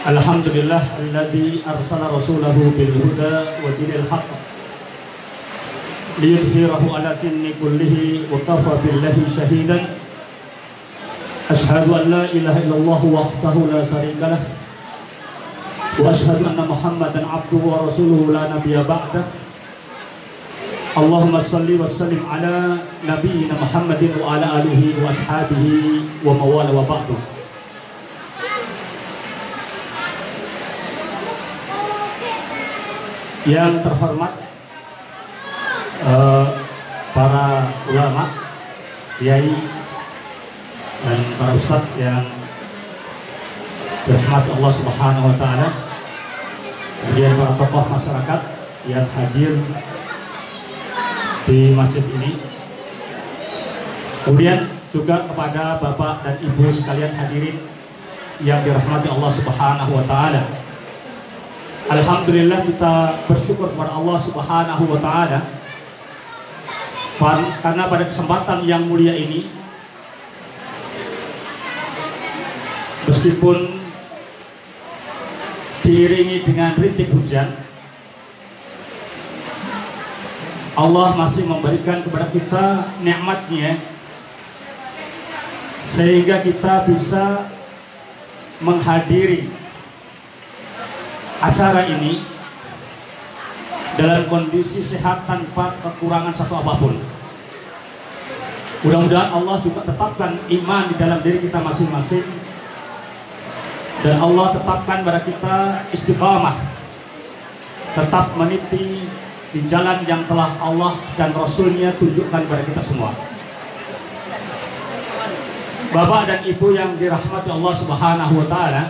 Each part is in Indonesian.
Alhamdulillah alladzi arsala rasulahu bil huda wa dinil haqq liyudhhirahu 'ala dini kullihi wa kafa billahi shahidan. Asyhadu an la ilaha illallah wahdahu la syarika lah wa asyhadu anna Muhammadan 'abduhu wa rasuluhu la nabiyya ba'dah. Allahumma shalli wa sallim ala nabiyyina Muhammadin wa ala alihi wa ashabihi wa mawala wa ba'du. Yang terhormat para ulama, kiai dan para ustadz yang dirahmati Allah Subhanahu wa taala, kemudian para tokoh masyarakat yang hadir di masjid ini, kemudian juga kepada Bapak dan Ibu sekalian hadirin yang dirahmati Allah Subhanahu wa taala. Alhamdulillah, kita bersyukur kepada Allah Subhanahu wa taala karena pada kesempatan yang mulia ini, meskipun diiringi dengan rintik hujan, Allah masih memberikan kepada kita nikmatnya sehingga kita bisa menghadiri acara ini dalam kondisi sehat tanpa kekurangan satu apapun. Mudah-mudahan Allah juga tetapkan iman di dalam diri kita masing-masing, dan Allah tetapkan pada kita istiqamah, tetap meniti di jalan yang telah Allah dan Rasulnya tunjukkan kepada kita semua. Bapak dan Ibu yang dirahmati Allah Subhanahu wa taala,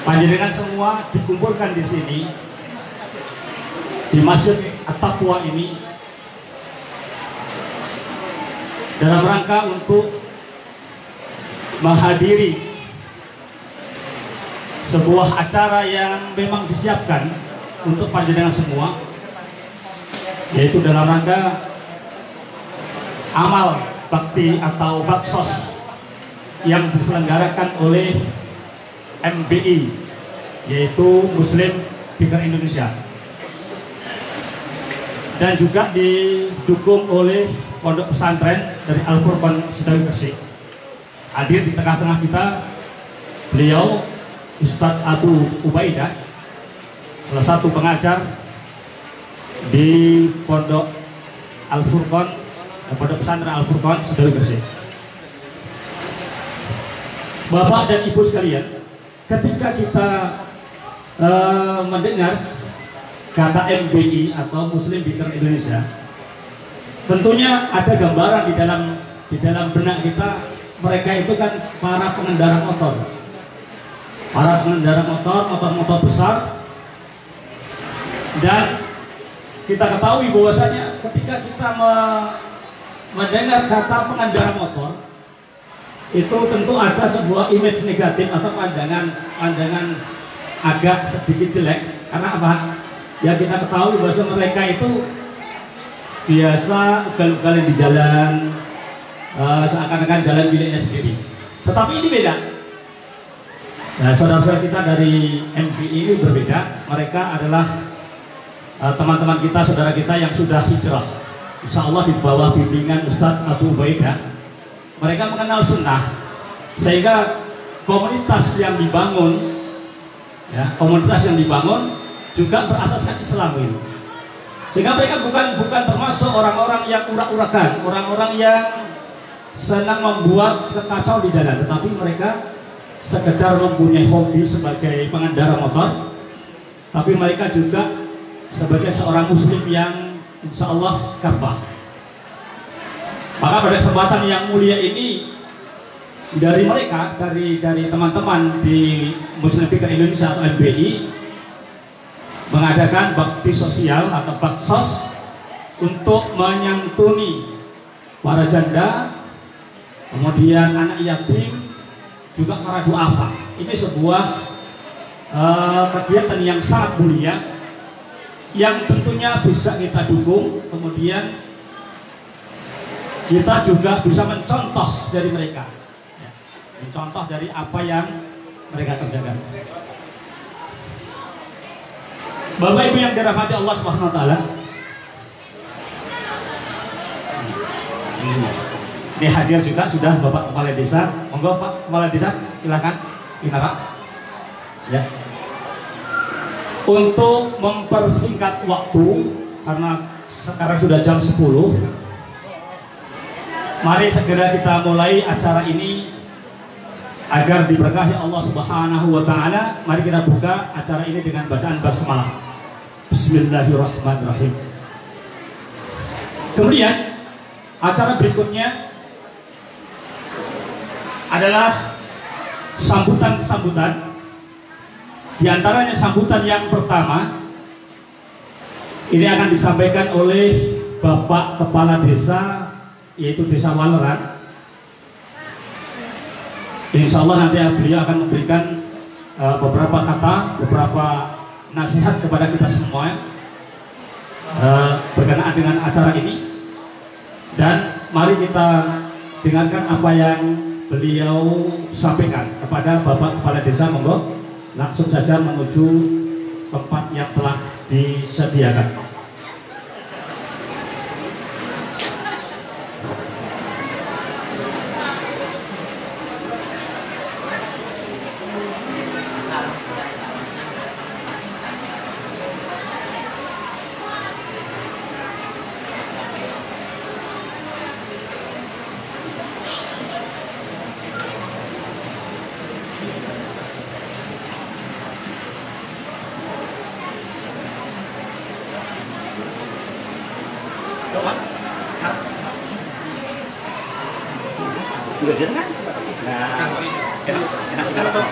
panjenengan semua dikumpulkan di sini di Masjid At-Taqwa ini dalam rangka untuk menghadiri sebuah acara yang memang disiapkan untuk panjenengan semua, yaitu dalam rangka amal bakti atau baksos yang diselenggarakan oleh MBI, yaitu Muslim Bikar Indonesia, dan juga didukung oleh pondok pesantren dari Al-Furqan Sedawi Gresik. Hadir di tengah-tengah kita beliau Ustadz Abu Ubaidah, salah satu pengajar di pondok Al-Furqan, pondok pesantren Al-Furqan Sedawi Gresik. Bapak dan Ibu sekalian, ketika kita mendengar kata MBI atau Muslim Bikar Indonesia, tentunya ada gambaran di dalam benak kita. Mereka itu kan para pengendara motor, motor besar, dan kita ketahui bahwasanya ketika kita mendengar kata pengendara motor, itu tentu ada sebuah image negatif atau pandangan agak sedikit jelek. Karena apa? Ya, kita ketahui bahwa mereka itu biasa ugal-ugalan di jalan, seakan-akan jalan miliknya sendiri. Tetapi ini beda. Nah, saudara-saudara kita dari MBI ini berbeda. Mereka adalah teman-teman kita, saudara kita yang sudah hijrah, insya Allah di bawah bimbingan Ustadz Abu Ubaidah. Mereka mengenal sunnah, sehingga komunitas yang dibangun juga berasaskan Islam ini. Sehingga mereka bukan termasuk orang-orang yang urak-urakan, orang-orang yang senang membuat kekacau di jalan, tetapi mereka sekedar mempunyai hobi sebagai pengendara motor, tapi mereka juga sebagai seorang muslim yang insya Allah kafah. Maka pada kesempatan yang mulia ini, dari mereka, dari teman-teman di Muslim Bikar Indonesia atau MBI, mengadakan bakti sosial atau baksos untuk menyantuni para janda, kemudian anak yatim, juga para duafa. Ini sebuah kegiatan yang sangat mulia, yang tentunya bisa kita dukung. Kemudian kita juga bisa mencontoh dari mereka, mencontoh dari apa apa yang mereka kerjakan. Bapak Ibu yang dirahmati Allah Subhanahu wa taala. Ini hadir juga sudah Bapak Kepala Desa. Monggo Pak Kepala Desa, silakan. Kita Pak. Ya. Untuk mempersingkat waktu karena sekarang sudah jam 10. Mari segera kita mulai acara ini agar diberkahi Allah Subhanahu wa taala. Mari kita buka acara ini dengan bacaan basmalah. Bismillahirrahmanirrahim. Kemudian acara berikutnya adalah sambutan-sambutan. Di antaranya sambutan yang pertama ini akan disampaikan oleh Bapak Kepala Desa, yaitu Desa Waleran. Insya Allah nanti beliau akan memberikan beberapa kata, beberapa nasihat kepada kita semua berkenaan dengan acara ini. Dan mari kita dengarkan apa yang beliau sampaikan kepada Bapak Kepala Desa. Monggo langsung saja menuju tempat yang telah disediakan. Udah jalan kan? Nah, enak kok.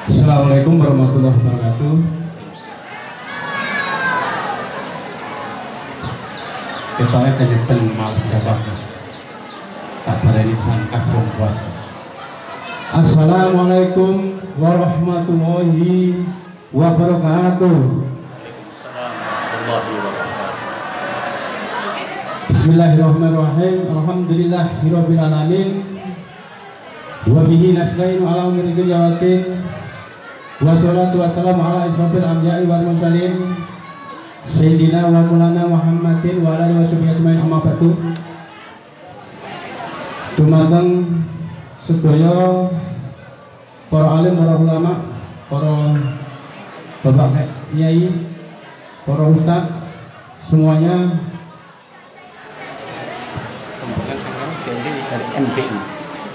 Assalamualaikum warahmatullahi wabarakatuh. Kita kenyatan malas dapat tak pada ini sangkas dan puasa. Assalamualaikum warahmatullahi wabarakatuh. Bismillahirrahmanirrahim. Alhamdulillahirabbil alamin. Wa bihi nasta'inu ala umuri dunya waddin. Wassalatu wassalamu ala asyrofil anbiya'i wal mursalin Sayyidina wa maulana Muhammadin wa ala alihi washabihi ajmain, amma ba'du. Dumateng sedaya para alim, para ulama, para bapak kiai, para ustaz semuanya,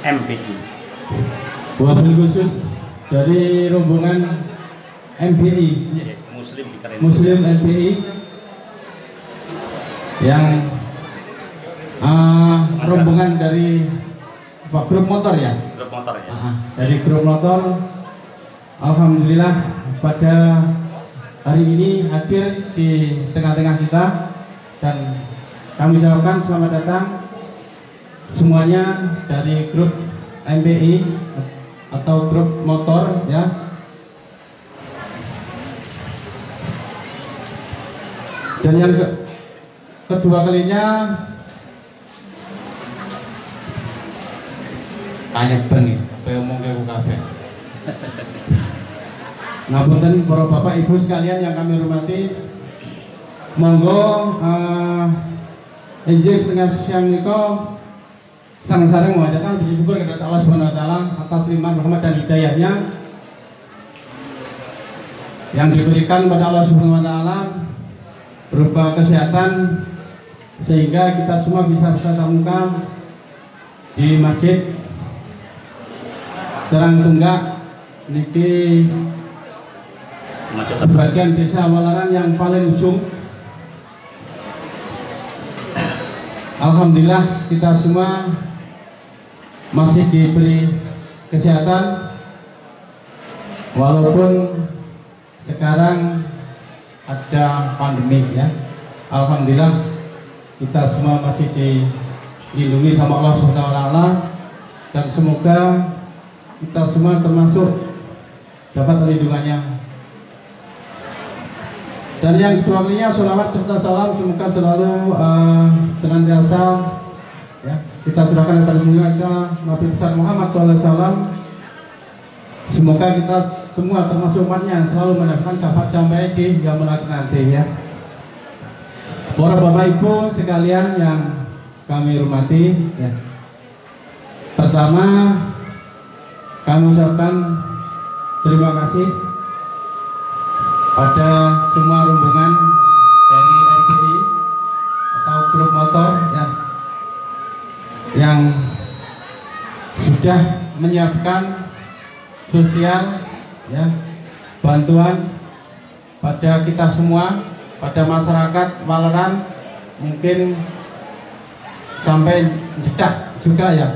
MPI. wabil khusus dari rombongan MPI, Muslim MPI yang rombongan dari grup motor ya. Grup motor ya. Dari grup motor, alhamdulillah pada hari ini hadir di tengah-tengah kita dan kami ucapkan selamat datang semuanya dari grup MPI atau grup motor ya. Dan yang kedua kalinya kayak bengi apa yang ngomong ke kafe. Ngapunten para bapak ibu sekalian yang kami hormati, monggo enjing setengah siang niko sareng-sareng mengajarkan puji syukur kepada Allah Subhanahu wa taala atas limpahan rahmat dan hidayahnya yang diberikan pada Allah Subhanahu wa taala berupa kesehatan sehingga kita semua bisa bertatap muka di masjid Terang Tunggak niki sebagian desa Waleran yang paling ujung. Alhamdulillah kita semua masih diberi kesehatan walaupun sekarang ada pandemi ya, alhamdulillah kita semua masih dilindungi sama Allah SWT, dan semoga kita semua termasuk dapat perlindungannya. Dan yang kedua kalinya sholawat serta salam semoga selalu senantiasa ya, kita serahkan kepada Nabi besar Muhammad SAW. Semoga kita semua termasuk umatnya selalu mendapatkan syafaat sampai di yaumul akhir nanti ya. Para Bapak Ibu sekalian yang kami hormati ya. Pertama kami ucapkan terima kasih pada semua rombongan dari RPI atau grup motor ya, yang sudah menyiapkan sosial ya, bantuan pada kita semua, pada masyarakat Waleran, mungkin sampai Jeddah juga ya.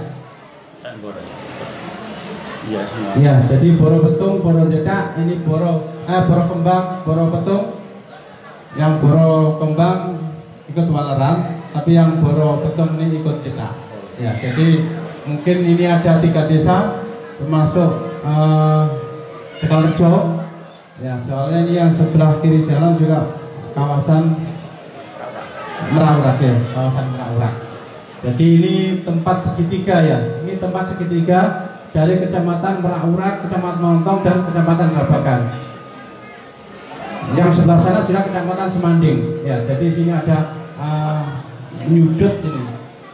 Iya semua. Ya, jadi Boro Betung, Boro Jeddah, ini Boro Kembang, Boro Betung. Yang Boro Kembang ikut Waleran, tapi yang Boro Betung ini ikut Jeddah. Ya, jadi mungkin ini ada 3 desa termasuk Tegalrejo. Ya, soalnya ini yang sebelah kiri jalan juga kawasan Merawurak ya, kawasan Merawurak. Jadi ini tempat segitiga ya. Ini tempat segitiga dari Kecamatan Merawurak, Kecamatan Montong, dan Kecamatan Grabagan. Yang sebelah sana sudah Kecamatan Semanding. Ya, jadi sini ada nyudut ini,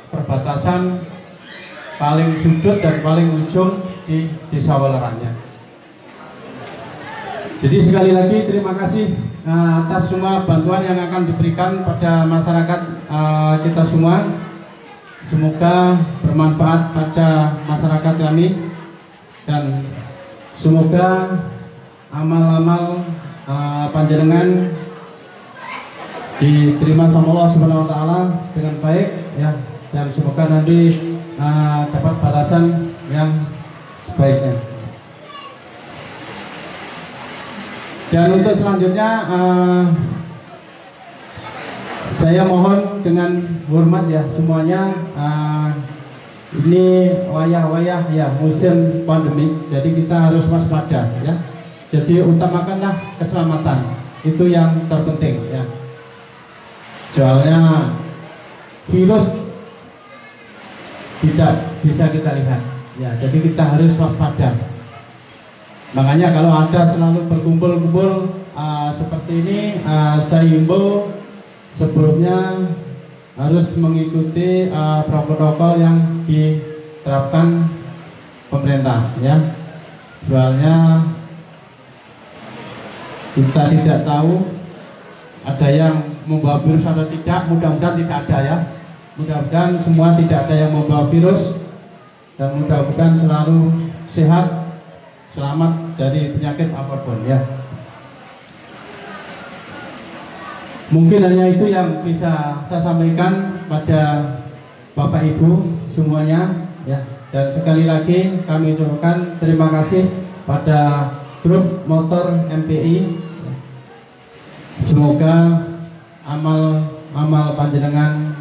perbatasan paling sudut dan paling ujung di Desa Walerannya. Jadi sekali lagi terima kasih atas semua bantuan yang akan diberikan pada masyarakat kita semua. Semoga bermanfaat pada masyarakat kami, dan semoga amal-amal panjenengan diterima sama Allah Subhanahu wa taala dengan baik ya, dan semoga nanti dapat balasan yang sebaiknya. Dan untuk selanjutnya saya mohon dengan hormat ya semuanya, ini wayah-wayah ya musim pandemi, jadi kita harus waspada ya. Jadi utamakanlah keselamatan, itu yang terpenting ya. Soalnya virus tidak bisa kita lihat ya, jadi kita harus waspada. Makanya kalau ada selalu berkumpul-kumpul seperti ini, saya himbau sebelumnya harus mengikuti protokol yang diterapkan pemerintah ya. Soalnya kita tidak tahu ada yang membawa virus atau tidak, mudah-mudahan tidak ada ya. Mudah-mudahan semua tidak ada yang membawa virus, dan mudah-mudahan selalu sehat, selamat dari penyakit apapun ya. Mungkin hanya itu yang bisa saya sampaikan pada Bapak Ibu semuanya ya. Dan sekali lagi kami ucapkan terima kasih pada grup motor MPI. Semoga amal panjenengan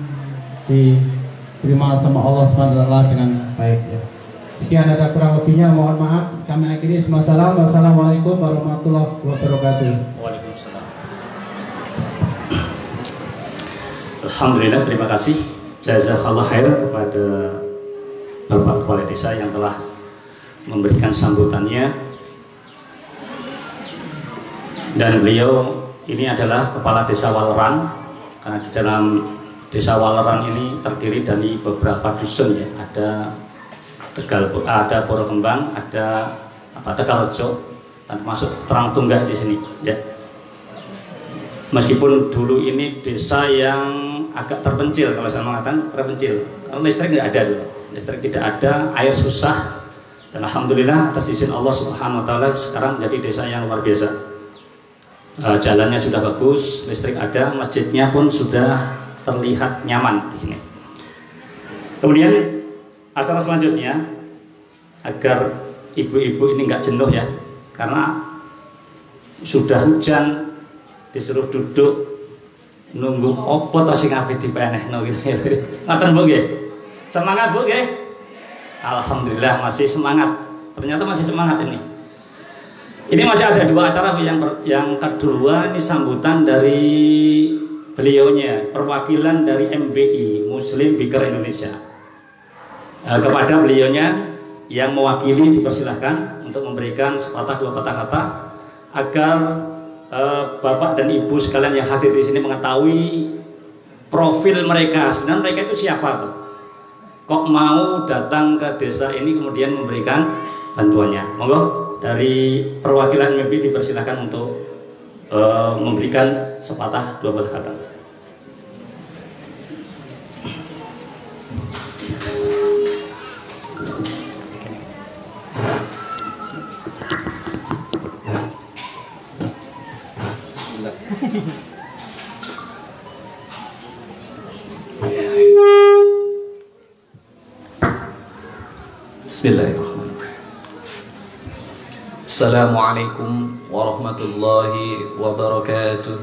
diterima sama Allah SWT dengan baik ya. Sekian, ada kurang lebihnya mohon maaf. Kami akhiri semua salam. Wassalamualaikum warahmatullahi wabarakatuh. Waalaikumsalam. Alhamdulillah, terima kasih jazakallah khair kepada Bapak Kepala Desa yang telah memberikan sambutannya. Dan beliau ini adalah Kepala Desa Waleran, karena di dalam Desa Waleran ini terdiri dari beberapa dusun ya. Ada Boro Kembang, ada Tegalrejo, dan termasuk Terangtunggah di sini ya. Meskipun dulu ini desa yang agak terpencil, kalau saya mengatakan terpencil, karena listrik nggak ada dulu, listrik tidak ada, air susah, dan alhamdulillah atas izin Allah Subhanahu wa taala sekarang jadi desa yang luar biasa. Jalannya sudah bagus, listrik ada, masjidnya pun sudah terlihat nyaman di sini. Kemudian acara selanjutnya, agar ibu-ibu ini nggak jenuh ya, karena sudah hujan disuruh duduk nunggu opo to sing ape dipenehno gitu. Ngoten Bu nggih. Semangat Bu nggih. Alhamdulillah masih semangat. Ternyata masih semangat ini. Ini masih ada 2 acara yang kedua ini sambutan dari beliaunya, perwakilan dari MBI Muslim Biker Indonesia. Kepada beliaunya yang mewakili dipersilahkan untuk memberikan sepatah 2 patah kata agar Bapak dan Ibu sekalian yang hadir di sini mengetahui profil mereka. Sebenarnya mereka itu siapa tuh? Kok mau datang ke desa ini kemudian memberikan bantuannya? Monggo dari perwakilan MBI dipersilahkan untuk memberikan sepatah 2 patah kata. Bismillahirrahmanirrahim. Assalamualaikum warahmatullahi wabarakatuh.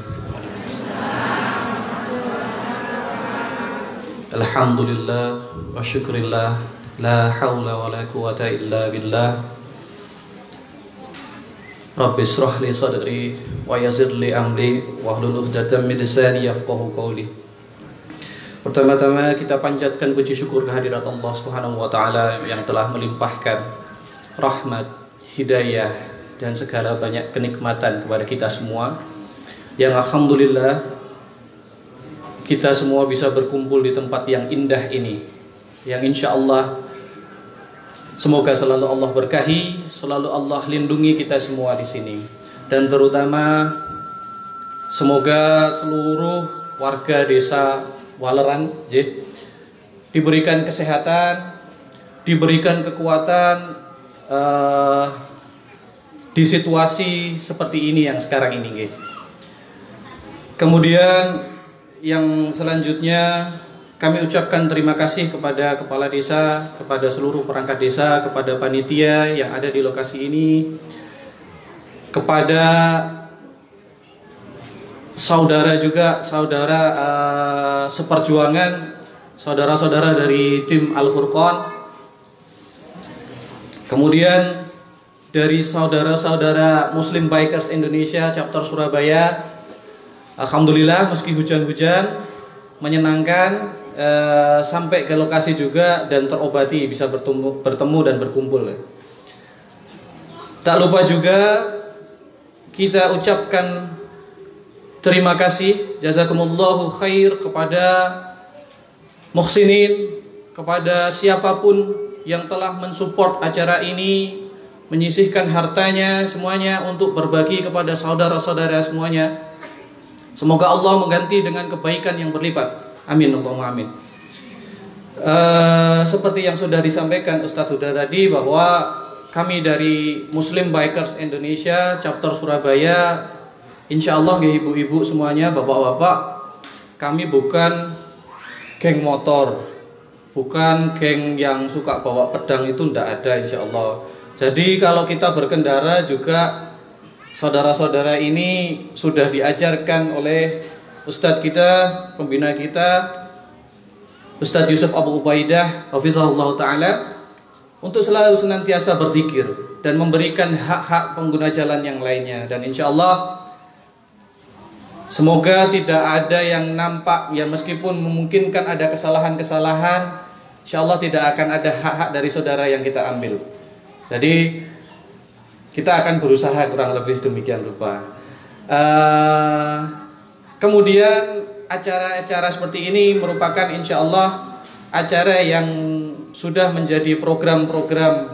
Alhamdulillah wa syukrillah, la hawla wa la quwata illa billah. Rabbi israh li sadri wa yassir li amri wahlul 'uqdatam min lisani yafqahu qawli. Pertama-tama kita panjatkan puji syukur kehadirat Allah Subhanahu wa taala yang telah melimpahkan rahmat, hidayah dan segala banyak kenikmatan kepada kita semua. Yang alhamdulillah kita semua bisa berkumpul di tempat yang indah ini. Yang insya Allah semoga selalu Allah berkahi, selalu Allah lindungi kita semua di sini. Dan terutama semoga seluruh warga desa Waleran diberikan kesehatan, diberikan kekuatan di situasi seperti ini yang sekarang ini. Kemudian yang selanjutnya kami ucapkan terima kasih kepada kepala desa, kepada seluruh perangkat desa, kepada panitia yang ada di lokasi ini, kepada saudara juga, saudara seperjuangan, saudara-saudara dari tim Al-Furqan, kemudian dari saudara-saudara Muslim Bikers Indonesia chapter Surabaya. Alhamdulillah meski hujan-hujan menyenangkan, sampai ke lokasi juga dan terobati, bisa bertemu dan berkumpul. Tak lupa juga kita ucapkan terima kasih, jazakumullahu khair kepada muhsinin, kepada siapapun yang telah mensupport acara ini, menyisihkan hartanya semuanya untuk berbagi kepada saudara-saudara semuanya. Semoga Allah mengganti dengan kebaikan yang berlipat. Amin, Allahumma amin. Seperti yang sudah disampaikan Ustadz Huda tadi, bahwa kami dari Muslim Bikers Indonesia chapter Surabaya, insya Allah ibu-ibu semuanya, bapak-bapak, kami bukan geng motor, bukan geng yang suka bawa pedang, itu tidak ada insya Allah. Jadi kalau kita berkendara juga, saudara-saudara ini sudah diajarkan oleh Ustadz kita, pembina kita, Ustadz Yusuf Abu Ubaidah hafizahullah ta'ala, untuk selalu senantiasa berzikir dan memberikan hak-hak pengguna jalan yang lainnya. Dan insya Allah semoga tidak ada yang nampak, ya meskipun memungkinkan ada kesalahan-kesalahan, insya Allah tidak akan ada hak-hak dari saudara yang kita ambil. Jadi kita akan berusaha kurang lebih demikian rupa. Kemudian acara-acara seperti ini merupakan insya Allah acara yang sudah menjadi program-program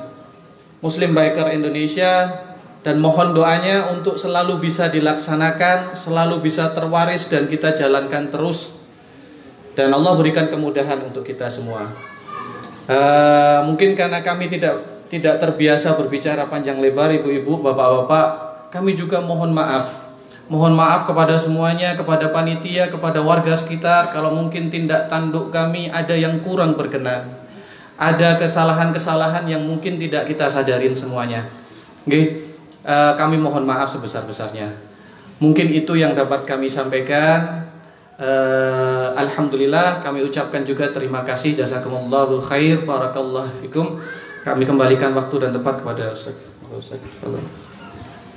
Muslim Biker Indonesia, dan mohon doanya untuk selalu bisa dilaksanakan, selalu bisa terwaris dan kita jalankan terus, dan Allah berikan kemudahan untuk kita semua. Mungkin karena kami tidak terbiasa berbicara panjang lebar, ibu-ibu, bapak-bapak, kami juga mohon maaf. Mohon maaf kepada semuanya, kepada panitia, kepada warga sekitar, kalau mungkin tindak tanduk kami ada yang kurang berkenan, ada kesalahan-kesalahan yang mungkin tidak kita sadarin semuanya. Oke. kami mohon maaf sebesar-besarnya. Mungkin itu yang dapat kami sampaikan. Alhamdulillah, kami ucapkan juga terima kasih, jazakumullahu khair, barakallahu fikum. Kami kembalikan waktu dan tempat kepada Ustaz.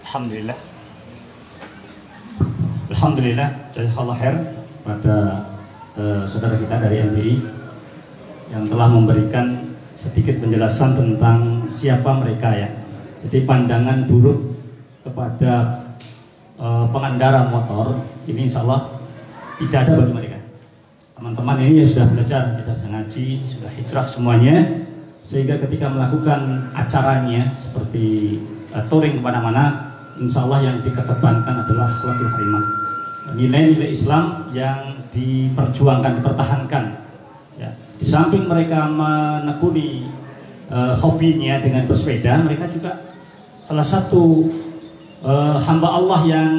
Alhamdulillah. Alhamdulillah, jazakallahu khair pada saudara kita dari MPI yang telah memberikan sedikit penjelasan tentang siapa mereka ya. Jadi pandangan buruk kepada pengendara motor ini insya Allah tidak ada bagi mereka. Teman-teman ini ya sudah belajar, sudah ngaji, sudah hijrah semuanya, sehingga ketika melakukan acaranya seperti touring kemana-mana, insya Allah yang dikedepankan adalah akhlakul karimah, nilai-nilai Islam yang diperjuangkan, dipertahankan. Ya. Di samping mereka menekuni hobinya dengan bersepeda, mereka juga salah satu hamba Allah yang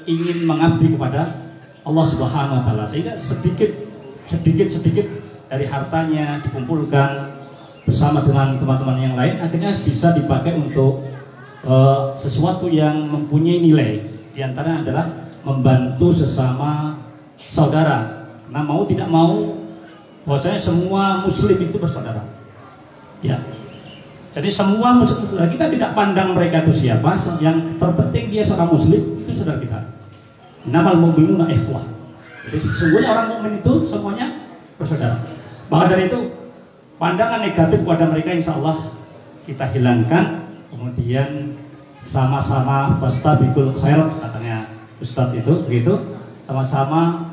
ingin mengabdi kepada Allah Subhanahu wa taala, sehingga sedikit dari hartanya dikumpulkan bersama dengan teman-teman yang lain, akhirnya bisa dipakai untuk sesuatu yang mempunyai nilai. Di antara adalah membantu sesama saudara. Nah, mau tidak mau bahwasanya semua muslim itu bersaudara. Ya. Jadi semua muslim, kita tidak pandang mereka itu siapa, yang terpenting dia seorang muslim, itu saudara kita. Innamal mu'minuna ikhwah. Jadi sesungguhnya orang mukmin itu semuanya bersaudara. Maka dari itu pandangan negatif kepada mereka insya Allah kita hilangkan. Kemudian sama-sama fastabiqul khairat, katanya Ustadz itu begitu, sama-sama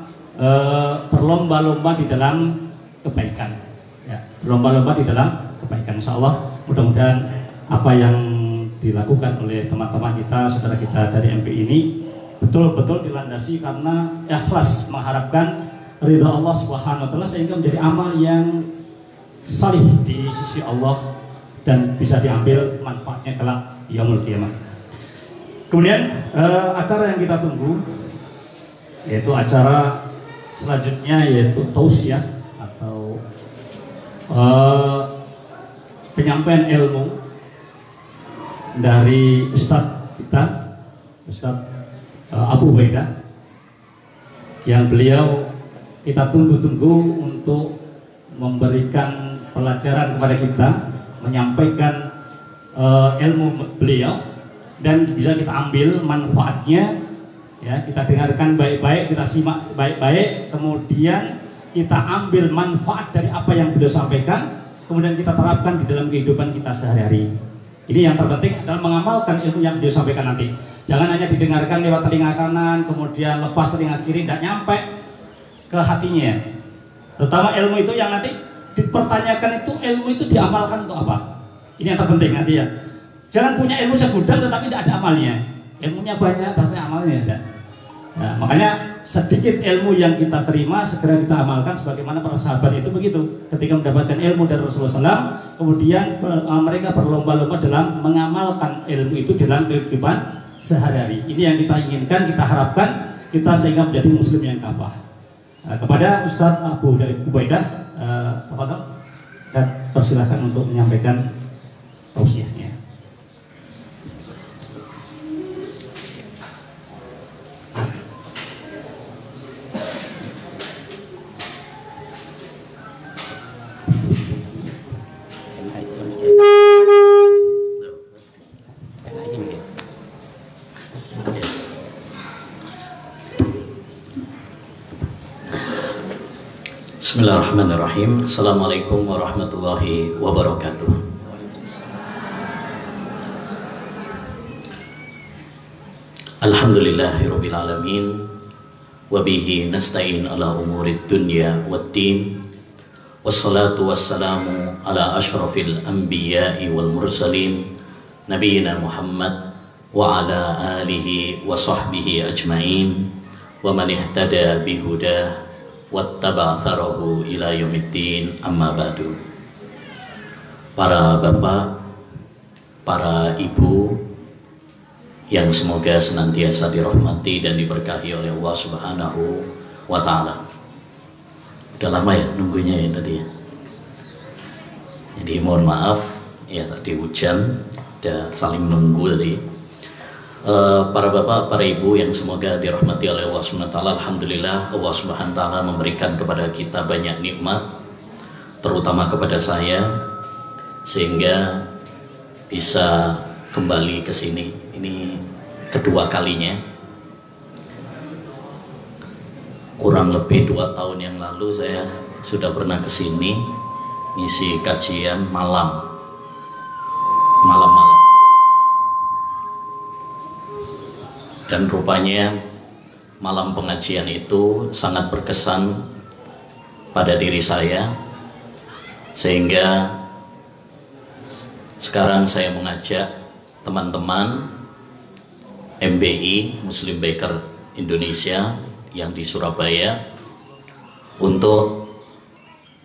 berlomba-lomba di dalam kebaikan. Ya, berlomba-lomba di dalam kebaikan. Insya Allah mudah-mudahan apa yang dilakukan oleh teman-teman kita, saudara kita dari MPI ini betul-betul dilandasi karena ikhlas mengharapkan ridha Allah Subhanahu wa taala, sehingga menjadi amal yang salih di sisi Allah dan bisa diambil manfaatnya kelak yaumul qiyamah. Kemudian acara yang kita tunggu yaitu acara selanjutnya, yaitu tausiah atau penyampaian ilmu dari Ustadz kita, Ustadz Abu Ubaidah, yang beliau kita tunggu-tunggu untuk memberikan pelajaran kepada kita, menyampaikan ilmu beliau dan bisa kita ambil manfaatnya, ya, kita dengarkan baik-baik, kita simak baik-baik, kemudian kita ambil manfaat dari apa yang beliau sampaikan, kemudian kita terapkan di dalam kehidupan kita sehari-hari. Ini yang terpenting adalah mengamalkan ilmu yang beliau sampaikan nanti. Jangan hanya didengarkan lewat telinga kanan, kemudian lepas telinga kiri, tidak nyampe ke hatinya. Terutama ilmu itu yang nanti dipertanyakan, itu ilmu itu diamalkan untuk apa? Ini yang terpenting nanti ya. Jangan punya ilmu segudang tetapi tidak ada amalnya. Ilmunya banyak tapi amalnya tidak. Nah, makanya sedikit ilmu yang kita terima segera kita amalkan, sebagaimana para sahabat itu begitu. Ketika mendapatkan ilmu dari Rasulullah SAW, kemudian mereka berlomba-lomba dalam mengamalkan ilmu itu dalam kehidupan sehari-hari. Ini yang kita inginkan, kita harapkan kita sehingga menjadi muslim yang kafah. Kepada Ustadz Abu Ubaidah, dan persilahkan untuk menyampaikan tausiahnya. Bismillahirrahmanirrahim. Assalamualaikum warahmatullahi wabarakatuh. Alhamdulillahirabbil alamin wa bihi nasta'in ala umurid dunya waddin. Wassalatu wassalamu ala asyrafil anbiya'i wal mursalin nabiyina Muhammad wa ala alihi wa sahbihi ajma'in wa man ihtada bihudah wattaba atharahu ila yaumiddin, amma ba'du. Para bapak, para ibu yang semoga senantiasa dirahmati dan diberkahi oleh Allah Subhanahu wa ta'ala. Udah lama ya nunggunya ya tadi ya. Jadi mohon maaf ya, tadi hujan, udah saling nunggu tadi. Para bapak, para ibu yang semoga dirahmati oleh Allah SWT. Alhamdulillah Allah SWT memberikan kepada kita banyak nikmat, terutama kepada saya, sehingga bisa kembali ke sini. Ini kedua kalinya. Kurang lebih 2 tahun yang lalu saya sudah pernah ke sini ngisi kajian malam-malam. Dan rupanya malam pengajian itu sangat berkesan pada diri saya, sehingga sekarang saya mengajak teman-teman MBI Muslim Baker Indonesia yang di Surabaya untuk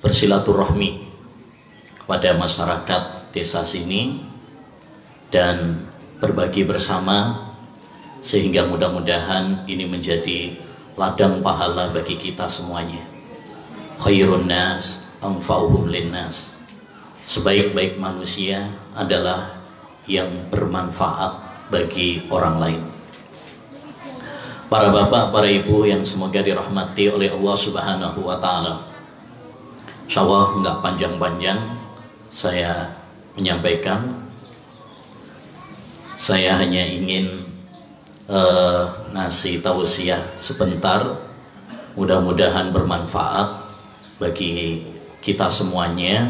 bersilaturahmi kepada masyarakat desa sini dan berbagi bersama, sehingga mudah-mudahan ini menjadi ladang pahala bagi kita semuanya. Khairun nas anfa'uhum linnas. Sebaik-baik manusia adalah yang bermanfaat bagi orang lain. Para bapak, para ibu yang semoga dirahmati oleh Allah Subhanahu wa taala. Insyaallah enggak panjang-panjang saya menyampaikan. Saya hanya ingin ngasih tausiah sebentar, mudah-mudahan bermanfaat bagi kita semuanya,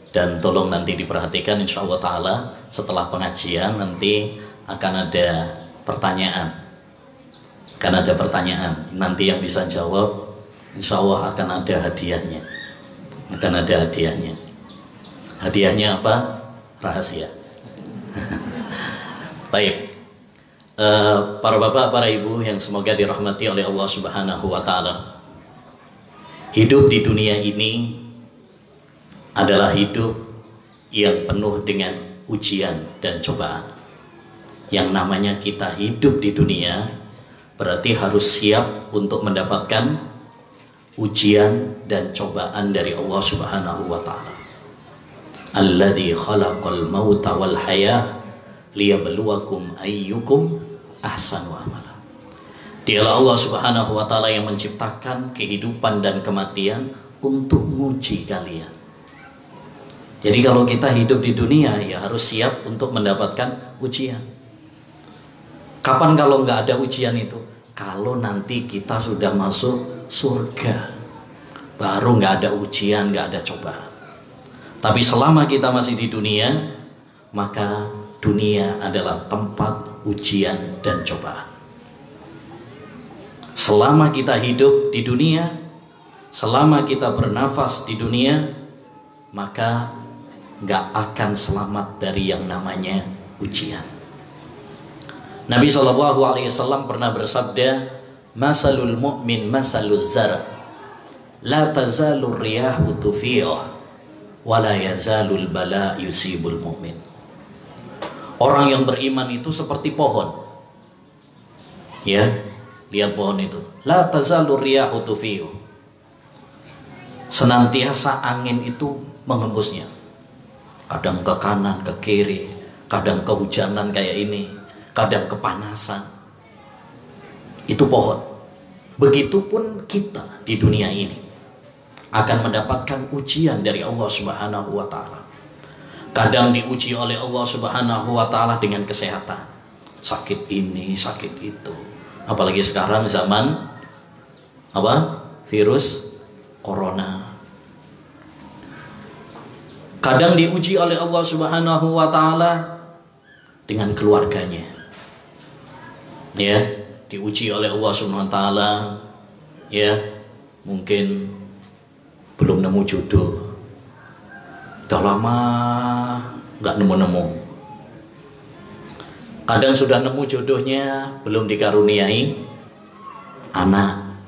dan tolong nanti diperhatikan, insya Allah ta'ala setelah pengajian nanti akan ada pertanyaan, nanti yang bisa jawab insya Allah akan ada hadiahnya. Hadiahnya apa? Rahasia. Baik. Para bapak, para ibu yang semoga dirahmati oleh Allah Subhanahu wa taala. Hidup di dunia ini adalah hidup yang penuh dengan ujian dan cobaan. Yang namanya kita hidup di dunia berarti harus siap untuk mendapatkan ujian dan cobaan dari Allah Subhanahu wa taala. Alladzi khalaqal mauta wal hayah liyabluwakum ayyukum ahsanu amala. Dialah Allah Subhanahu wa taala yang menciptakan kehidupan dan kematian untuk menguji kalian. Jadi kalau kita hidup di dunia ya harus siap untuk mendapatkan ujian. Kapan kalau nggak ada ujian itu? Kalau nanti kita sudah masuk surga, baru nggak ada ujian, nggak ada cobaan. Tapi selama kita masih di dunia, maka dunia adalah tempat ujian dan cobaan. Selama kita hidup di dunia, selama kita bernafas di dunia, maka nggak akan selamat dari yang namanya ujian. Nabi SAW pernah bersabda, masalul mu'min masaluz zara, la tazalur riyahu tufi'ah, wa la yazalul bala yusibul mu'min. Orang yang beriman itu seperti pohon. Ya, lihat pohon itu. La tazalur riyahu tufi'ah. Senantiasa angin itu menghembusnya. Kadang ke kanan, ke kiri, kadang kehujanan kayak ini, kadang kepanasan. Itu pohon. Begitupun kita di dunia ini akan mendapatkan ujian dari Allah Subhanahu wa taala. Kadang diuji oleh Allah Subhanahu wa taala dengan kesehatan. Sakit ini, sakit itu. Apalagi sekarang zaman apa? Virus corona. Kadang diuji oleh Allah Subhanahu wa taala dengan keluarganya. Ya, diuji oleh Allah Subhanahu wa taala, ya, mungkin belum nemu jodoh. Udah lama nggak nemu-nemu. Kadang sudah nemu jodohnya, belum dikaruniai anak.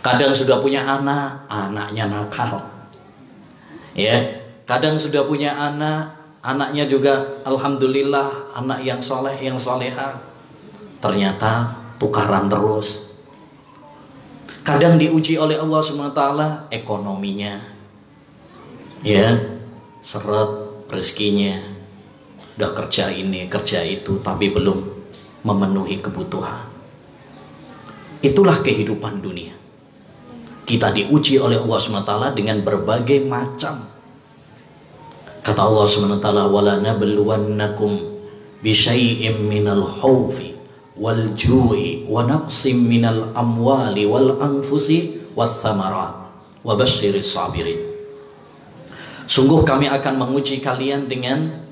Kadang sudah punya anak, anaknya nakal. Ya, kadang sudah punya anak, anaknya juga alhamdulillah anak yang soleh, yang soleha. Ternyata tukaran terus. Kadang diuji oleh Allah SWT ekonominya, ya, seret rezekinya. udah kerja ini, kerja itu, tapi belum memenuhi kebutuhan. Itulah kehidupan dunia. Kita diuji oleh Allah SWT dengan berbagai macam. Kata Allah SWT, wala nabluwannakum bisyai'im minal khawfi wal ju'i wa naqsim minal amwali wal anfusi wath thamarat wa basyiris sabirin. Sungguh kami akan menguji kalian dengan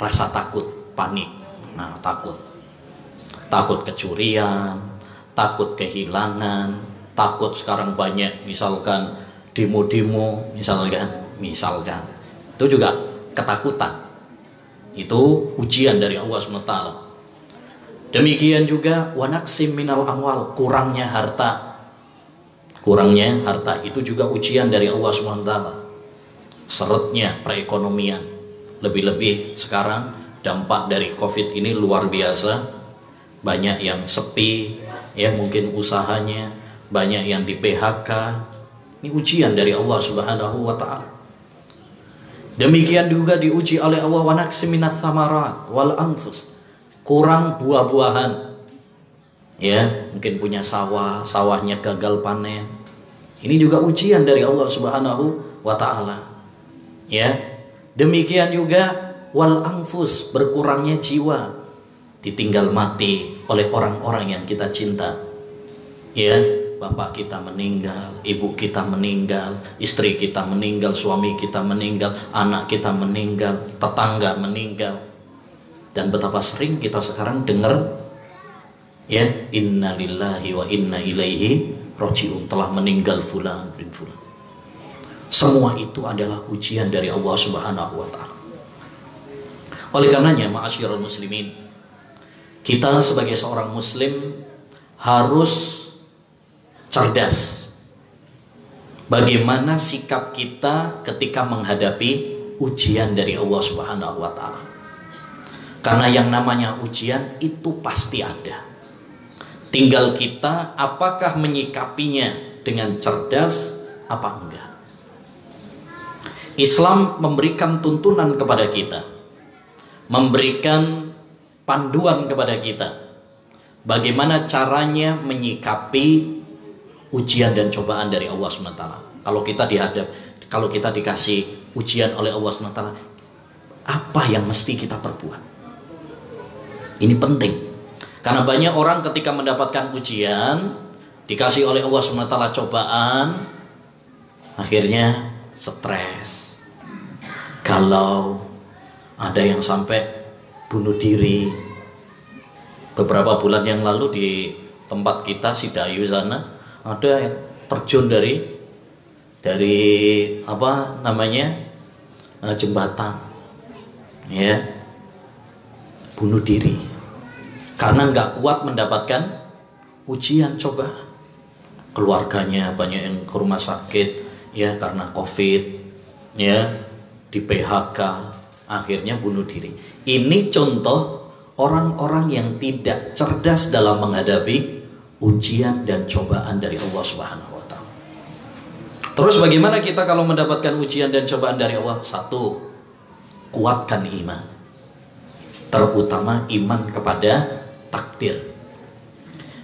rasa takut, panik. Nah, takut kecurian, takut kehilangan, takut sekarang banyak misalkan demo-demo, misalkan itu juga ketakutan. Itu ujian dari Allah SWT. Demikian juga wanaksim minal amwal, kurangnya harta itu juga ujian dari Allah SWT. Seretnya perekonomian, lebih-lebih sekarang dampak dari COVID ini luar biasa. Banyak yang sepi, ya mungkin usahanya, banyak yang di PHK. Ini ujian dari Allah Subhanahu wa ta'ala. Demikian juga diuji oleh Allah wanaksim minats thamarat wal anfus, kurang buah-buahan. Ya, mungkin punya sawahnya gagal panen. Ini juga ujian dari Allah Subhanahu wa ta'ala. Ya. Demikian juga wal anfus, berkurangnya jiwa, ditinggal mati oleh orang-orang yang kita cinta. Ya, bapak kita meninggal, ibu kita meninggal, istri kita meninggal, suami kita meninggal, anak kita meninggal, tetangga meninggal. Dan betapa sering kita sekarang dengar, ya, inna lillahi wa inna ilaihi raji'un, telah meninggal fulan bin fulan. Semua itu adalah ujian dari Allah Subhanahu wa ta'ala. Oleh karenanya, ma'asyiral muslimin, kita sebagai seorang muslim harus cerdas. Bagaimana sikap kita ketika menghadapi ujian dari Allah Subhanahu wa ta'ala. Karena yang namanya ujian itu pasti ada. Tinggal kita apakah menyikapinya dengan cerdas apa enggak. Islam memberikan tuntunan kepada kita, memberikan panduan kepada kita, bagaimana caranya menyikapi ujian dan cobaan dari Allah SWT. Kalau kita dikasih ujian oleh Allah SWT, apa yang mesti kita perbuat? Ini penting, karena banyak orang ketika mendapatkan ujian, dikasih oleh Allah SWT cobaan, akhirnya stres. Kalau ada yang sampai bunuh diri. Beberapa bulan yang lalu di tempat kita Sidayu sana, ada yang terjun dari apa namanya, jembatan, ya, bunuh diri karena nggak kuat mendapatkan ujian cobaan. Keluarganya banyak yang ke rumah sakit, ya, karena COVID, ya, di PHK, akhirnya bunuh diri. Ini contoh orang-orang yang tidak cerdas dalam menghadapi ujian dan cobaan dari Allah Subhanahu wa ta'ala. Terus bagaimana kita kalau mendapatkan ujian dan cobaan dari Allah? Satu, kuatkan iman, terutama iman kepada takdir.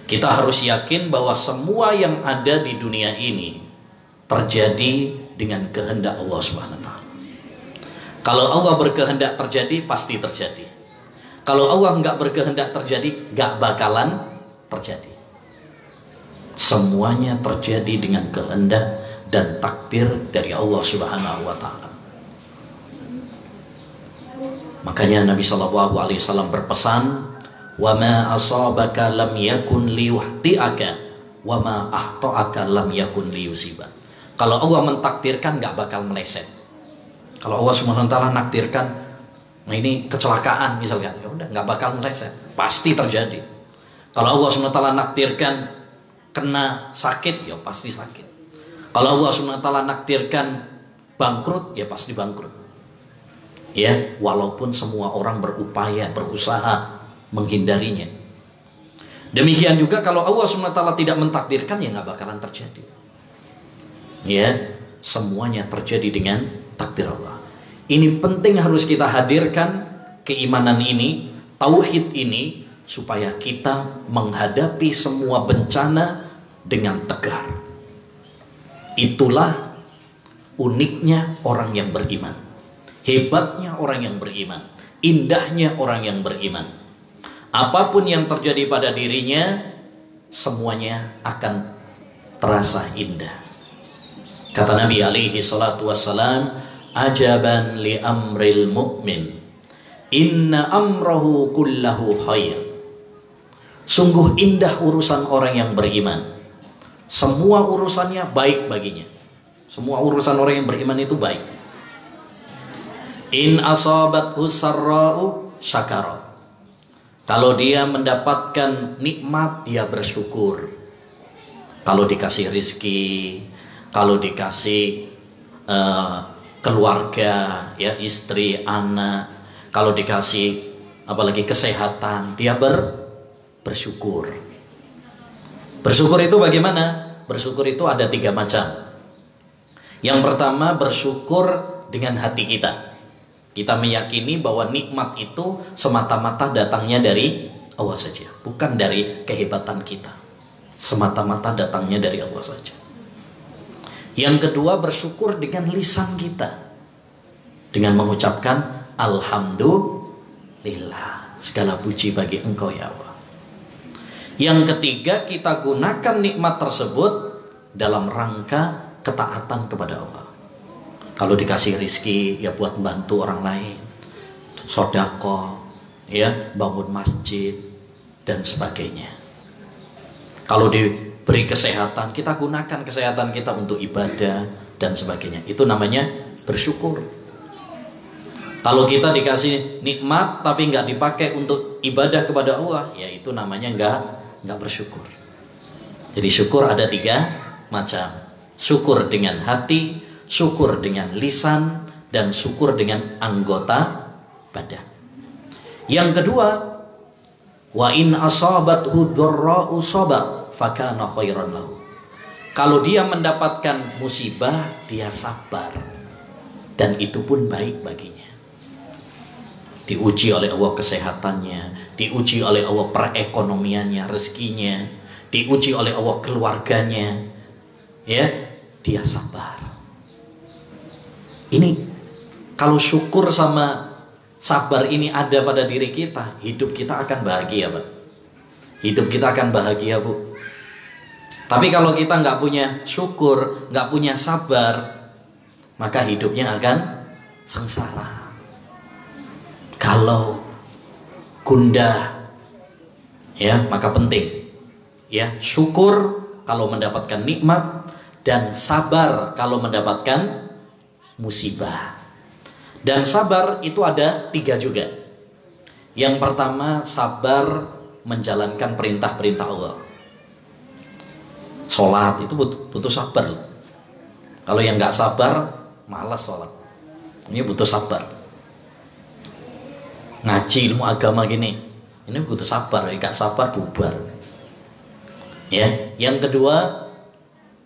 Kita harus yakin bahwa semua yang ada di dunia ini terjadi dengan kehendak Allah Subhanahu wa ta'ala. Kalau Allah berkehendak terjadi, pasti terjadi. Kalau Allah nggak berkehendak terjadi, nggak bakalan terjadi. Semuanya terjadi dengan kehendak dan takdir dari Allah Subhanahu wa ta'ala. Makanya Nabi SAW berpesan, wa ma asabaka lam yakun liyuhti'aka wa ma ahta'aka lam yakun liyusibak. Kalau Allah mentakdirkan, nggak bakal meleset. Kalau Allah Subhanahu wa ta'ala nakdirkan, nah ini kecelakaan misalkan, ya udah nggak bakal meleset, pasti terjadi. Kalau Allah Subhanahu wa ta'ala nakdirkan kena sakit, ya pasti sakit. Kalau Allah Subhanahu wa ta'ala nakdirkan bangkrut, ya pasti bangkrut. Ya, walaupun semua orang berusaha menghindarinya. Demikian juga kalau Allah Subhanahu wa ta'ala tidak mentakdirkan, ya nggak bakalan terjadi. Ya, semuanya terjadi dengan takdir Allah. Ini penting harus kita hadirkan keimanan ini, tauhid ini, supaya kita menghadapi semua bencana dengan tegar. Itulah uniknya orang yang beriman, hebatnya orang yang beriman, indahnya orang yang beriman. Apapun yang terjadi pada dirinya, semuanya akan terasa indah. Kata Nabi alaihi salatu wassalam, ajaban li amril mu'min, inna amrahu kullahu khair. Sungguh indah urusan orang yang beriman. Semua urusannya baik baginya. Semua urusan orang yang beriman itu baik. In asabathu sarra'u syakara. Kalau dia mendapatkan nikmat, dia bersyukur. Kalau dikasih rizki, kalau dikasih keluarga, ya, istri, anak, kalau dikasih apalagi kesehatan, dia bersyukur. Bersyukur itu bagaimana? Bersyukur itu ada 3 macam. Yang pertama, bersyukur dengan hati kita. Kita meyakini bahwa nikmat itu semata-mata datangnya dari Allah saja, bukan dari kehebatan kita. Semata-mata datangnya dari Allah saja. Yang kedua, bersyukur dengan lisan kita, dengan mengucapkan alhamdulillah, segala puji bagi Engkau ya Allah. Yang ketiga, kita gunakan nikmat tersebut dalam rangka ketaatan kepada Allah. Kalau dikasih rizki, ya buat membantu orang lain, sedekah, ya, bangun masjid dan sebagainya. Kalau diberi kesehatan, kita gunakan kesehatan kita untuk ibadah dan sebagainya. Itu namanya bersyukur. Kalau kita dikasih nikmat tapi nggak dipakai untuk ibadah kepada Allah, ya itu namanya nggak bersyukur. Jadi syukur ada 3 macam. Syukur dengan hati, syukur dengan lisan, dan syukur dengan anggota badan. Yang kedua, wa in asabathu dzarra'u sabar fakana khairan lahu. Kalau dia mendapatkan musibah, dia sabar, dan itu pun baik baginya. Diuji oleh Allah kesehatannya, diuji oleh Allah perekonomiannya, rezekinya, diuji oleh Allah keluarganya, ya, dia sabar. Ini kalau syukur sama sabar ini ada pada diri kita, hidup kita akan bahagia, Pak. Hidup kita akan bahagia, Bu. Tapi kalau kita nggak punya syukur, nggak punya sabar, maka hidupnya akan sengsara. Kalau gundah, ya, maka penting, ya, syukur kalau mendapatkan nikmat dan sabar kalau mendapatkan musibah. Dan sabar itu ada 3 juga. Yang pertama, sabar menjalankan perintah-perintah Allah. Sholat itu butuh sabar. Kalau yang nggak sabar, malas sholat. Ini butuh sabar. Ngaji ilmu agama gini, ini butuh sabar. Nggak sabar bubar. Ya. Yang kedua,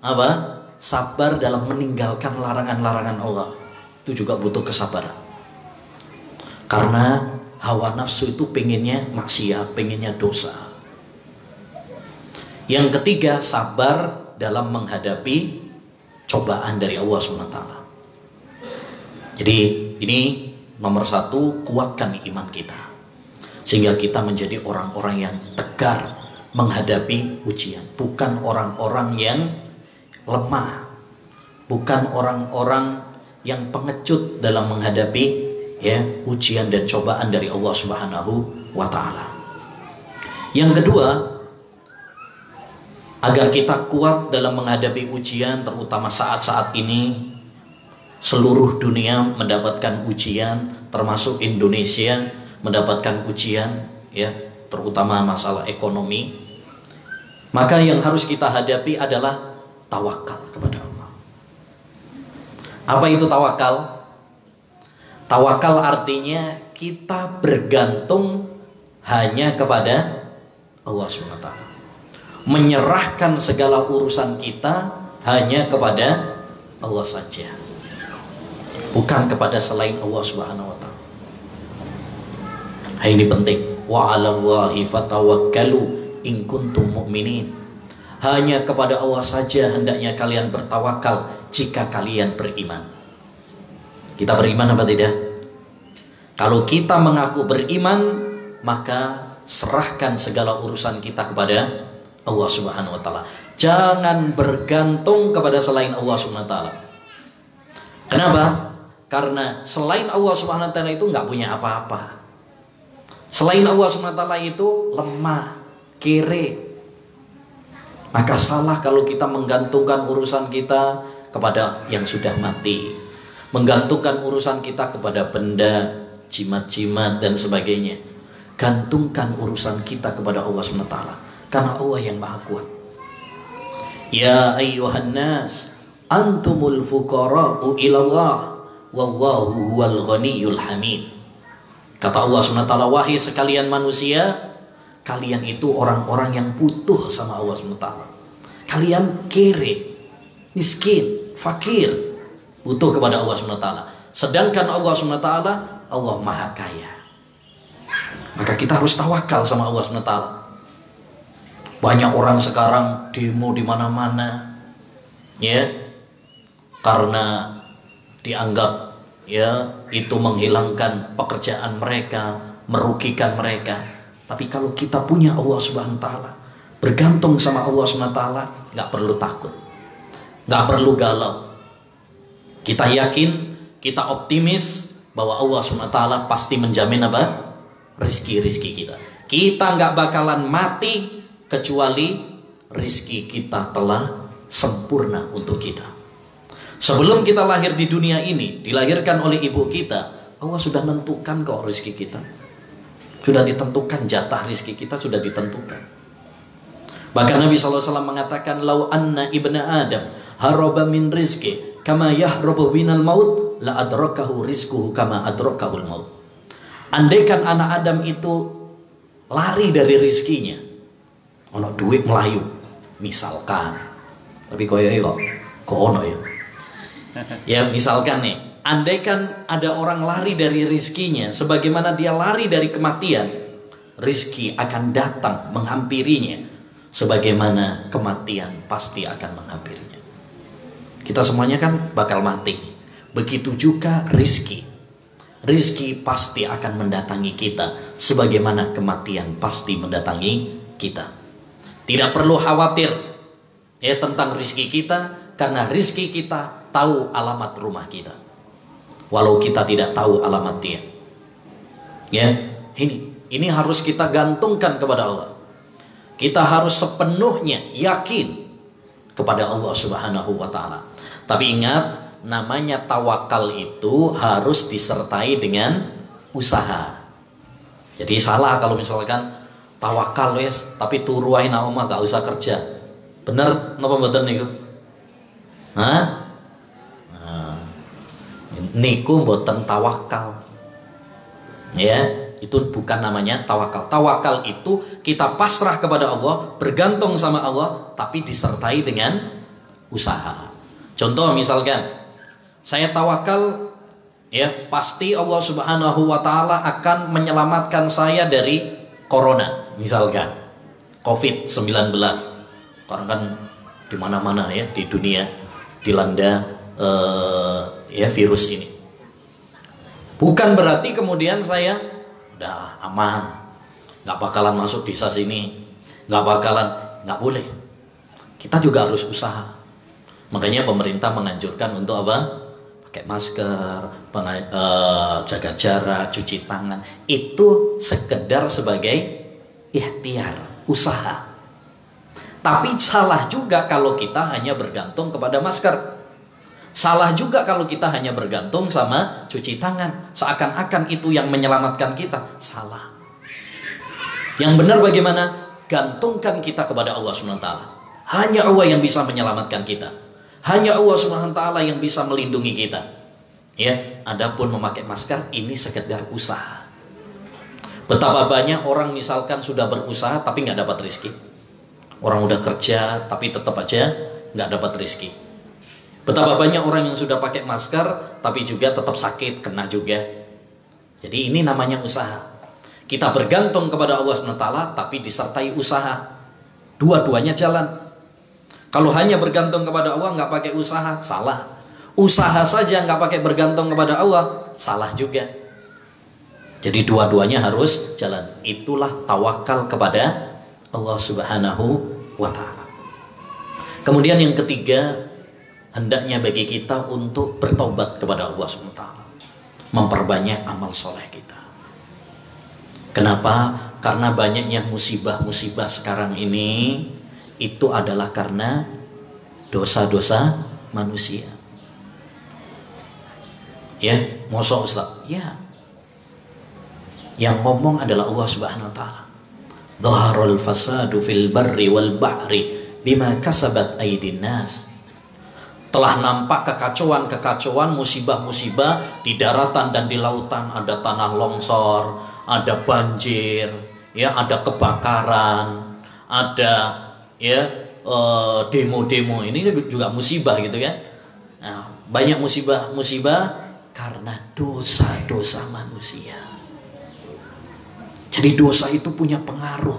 apa? Sabar dalam meninggalkan larangan-larangan Allah. Itu juga butuh kesabaran. Karena hawa nafsu itu pengennya maksiat, pengennya dosa. Yang ketiga, sabar dalam menghadapi cobaan dari Allah SWT. Jadi ini nomor 1, kuatkan iman kita, sehingga kita menjadi orang-orang yang tegar menghadapi ujian. Bukan orang-orang yang lemah, bukan orang-orang yang pengecut dalam menghadapi, ya, ujian dan cobaan dari Allah Subhanahu wa Ta'ala. Yang kedua, agar kita kuat dalam menghadapi ujian, terutama saat-saat ini seluruh dunia mendapatkan ujian, termasuk Indonesia mendapatkan ujian, ya, terutama masalah ekonomi. Maka yang harus kita hadapi adalah tawakal kepada Allah. Apa itu tawakal? Tawakal artinya kita bergantung hanya kepada Allah SWT. Menyerahkan segala urusan kita hanya kepada Allah saja, bukan kepada selain Allah SWT. Ini penting. Wa 'alallahi fatawakkalu in kuntum mu'minin. Hanya kepada Allah saja hendaknya kalian bertawakal jika kalian beriman. Kita beriman apa tidak? Kalau kita mengaku beriman, maka serahkan segala urusan kita kepada Allah Subhanahu wa taala. Jangan bergantung kepada selain Allah Subhanahu wa taala. Kenapa? Karena selain Allah Subhanahu wa taala itu nggak punya apa-apa. Selain Allah Subhanahu wa taala itu lemah, kere. Maka salah kalau kita menggantungkan urusan kita kepada yang sudah mati, menggantungkan urusan kita kepada benda, jimat-jimat dan sebagainya. Gantungkan urusan kita kepada Allah Subhanahu wa taala, karena Allah yang Maha Kuat. Ya ayyuhan nas, antumul fuqara'u ilallah, wallahu huwal ghaniyyul hamid. Kata Allah Subhanahu wa taala, wahai sekalian manusia, kalian itu orang-orang yang butuh sama Allah Subhanahu wa taala. Kalian kere, miskin, fakir, butuh kepada Allah Subhanahu wa taala. Sedangkan Allah Subhanahu wa taala, Allah Maha Kaya. Maka kita harus tawakal sama Allah Subhanahu wa taala. Banyak orang sekarang demo di mana-mana, ya, karena dianggap ya itu menghilangkan pekerjaan mereka, merugikan mereka. Tapi kalau kita punya Allah Subhanahu wa taala, bergantung sama Allah Subhanahu wa taala, nggak perlu takut, nggak perlu galau. Kita yakin, kita optimis bahwa Allah Subhanahu wa taala pasti menjamin apa? Rizki kita. Kita nggak bakalan mati kecuali rizki kita telah sempurna untuk kita. Sebelum kita lahir di dunia ini, dilahirkan oleh ibu kita, Allah sudah tentukan kok rizki kita. Sudah ditentukan, jatah rizki kita sudah ditentukan. Bahkan Nabi SAW mengatakan, lau anna ibna Adam haraba min rizki kama yahrabu minal maut, la adrakahu rizkuhu kama adrakahul maut. Andaikan anak Adam itu lari dari rizkinya, ono duit melayu misalkan, tapi kok ono ya. Ya misalkan nih, andaikan ada orang lari dari rizkinya, sebagaimana dia lari dari kematian, rizki akan datang menghampirinya, sebagaimana kematian pasti akan menghampirinya. Kita semuanya kan bakal mati. Begitu juga rizki. Rizki pasti akan mendatangi kita, sebagaimana kematian pasti mendatangi kita. Tidak perlu khawatir ya tentang rizki kita, karena rizki kita tahu alamat rumah kita, walau kita tidak tahu alamat dia. Ya, ini harus kita gantungkan kepada Allah. Kita harus sepenuhnya yakin kepada Allah Subhanahu wa taala. Tapi ingat, namanya tawakal itu harus disertai dengan usaha. Jadi salah kalau misalkan tawakal wes, tapi turu ae nang omah gak usah kerja. Bener napa mboten niku? Hah? Nah, niku mboten tawakal. Ya, itu bukan namanya tawakal. Tawakal itu kita pasrah kepada Allah, bergantung sama Allah, tapi disertai dengan usaha. Contoh misalkan, saya tawakal, ya pasti Allah Subhanahu wa taala akan menyelamatkan saya dari corona, misalkan COVID-19. Karena kan di mana-mana ya di dunia dilanda ya virus ini. Bukan berarti kemudian saya udah aman, nggak bakalan masuk desa sini, nggak boleh. Kita juga harus usaha. Makanya pemerintah menganjurkan untuk apa? Pakai masker, jaga jarak, cuci tangan. Itu sekedar sebagai ikhtiar, usaha. Tapi salah juga kalau kita hanya bergantung kepada masker. Salah juga kalau kita hanya bergantung sama cuci tangan, seakan-akan itu yang menyelamatkan kita. Salah. Yang benar bagaimana? Gantungkan kita kepada Allah SWT. Hanya Allah yang bisa menyelamatkan kita. Hanya Allah SWT yang bisa melindungi kita. Ya, adapun memakai masker ini sekedar usaha. Betapa banyak orang misalkan sudah berusaha tapi nggak dapat rezeki. Orang udah kerja tapi tetap aja nggak dapat rezeki. Betapa banyak orang yang sudah pakai masker tapi juga tetap sakit, kena juga. Jadi ini namanya usaha. Kita bergantung kepada Allah SWT tapi disertai usaha. Dua-duanya jalan. Kalau hanya bergantung kepada Allah nggak pakai usaha, salah. Usaha saja nggak pakai bergantung kepada Allah, salah juga. Jadi dua-duanya harus jalan. Itulah tawakal kepada Allah Subhanahu wa Ta'ala. Kemudian yang ketiga, hendaknya bagi kita untuk bertobat kepada Allah SWT, memperbanyak amal soleh kita. Kenapa? Karena banyaknya musibah-musibah sekarang ini itu adalah karena dosa-dosa manusia. Ya, mosok Ustaz? Ya. Yang ngomong adalah Allah Subhanahu wa Ta'ala. Dhaharul fasadu fil barri wal bahri bima kasabat aydin nas. Telah nampak kekacauan-kekacauan, musibah-musibah di daratan dan di lautan. Ada tanah longsor, ada banjir, ya, ada kebakaran, ada ya demo-demo. Ini juga musibah gitu kan. Nah, banyak musibah-musibah karena dosa-dosa manusia. Jadi dosa itu punya pengaruh